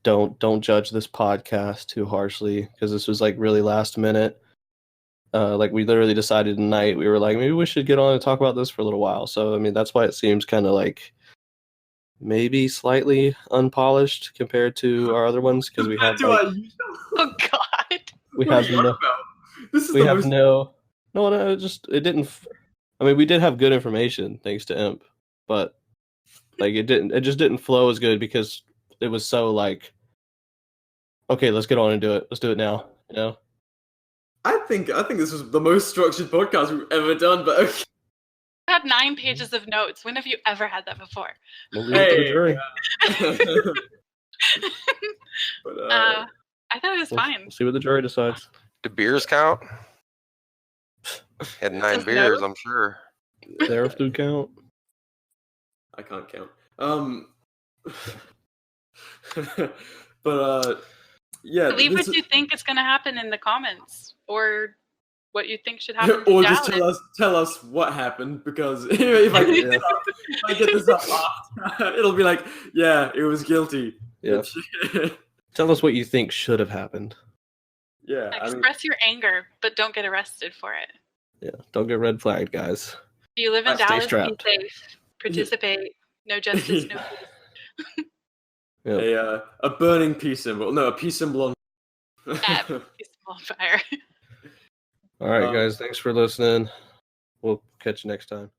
[SPEAKER 4] don't judge this podcast too harshly, because this was like really last minute. Like we literally decided tonight, we were like, maybe we should get on and talk about this for a little while. So I mean, that's why it seems kind of like maybe slightly unpolished compared to our other ones, because we have like,
[SPEAKER 6] Oh God.
[SPEAKER 4] we have no,
[SPEAKER 5] This is
[SPEAKER 4] we
[SPEAKER 5] the
[SPEAKER 4] have
[SPEAKER 5] most...
[SPEAKER 4] no, it just, it didn't. I mean, we did have good information thanks to Imp, but like it just didn't flow as good because it was so like, okay, let's get on and do it. Let's do it now. You know.
[SPEAKER 5] I think this was the most structured podcast we've ever done, but okay.
[SPEAKER 6] I had 9 pages of notes. When have you ever had that before?
[SPEAKER 4] We'll leave it to the jury.
[SPEAKER 5] But,
[SPEAKER 6] I thought it was fine.
[SPEAKER 4] We'll see what the jury decides.
[SPEAKER 7] Do beers count? Had 9
[SPEAKER 6] Says
[SPEAKER 7] beers,
[SPEAKER 6] no.
[SPEAKER 7] I'm sure.
[SPEAKER 4] There do count.
[SPEAKER 5] I can't count. But yeah.
[SPEAKER 6] Leave what you think is going to happen in the comments, or what you think should happen.
[SPEAKER 5] Or
[SPEAKER 6] down.
[SPEAKER 5] just tell us what happened, because if I get this up after, it'll be like, yeah, it was guilty.
[SPEAKER 4] Yeah. Tell us what you think should have happened.
[SPEAKER 5] Yeah.
[SPEAKER 6] Express your anger, but don't get arrested for it.
[SPEAKER 4] Yeah. Don't get red flagged, guys.
[SPEAKER 6] If you live in
[SPEAKER 4] Stay
[SPEAKER 6] Dallas,
[SPEAKER 4] strapped.
[SPEAKER 6] be safe. Participate. No justice, no peace.
[SPEAKER 4] Yeah.
[SPEAKER 5] A burning peace symbol. No, a peace symbol on.
[SPEAKER 6] Peace on fire.
[SPEAKER 4] All right, guys. Thanks for listening. We'll catch you next time.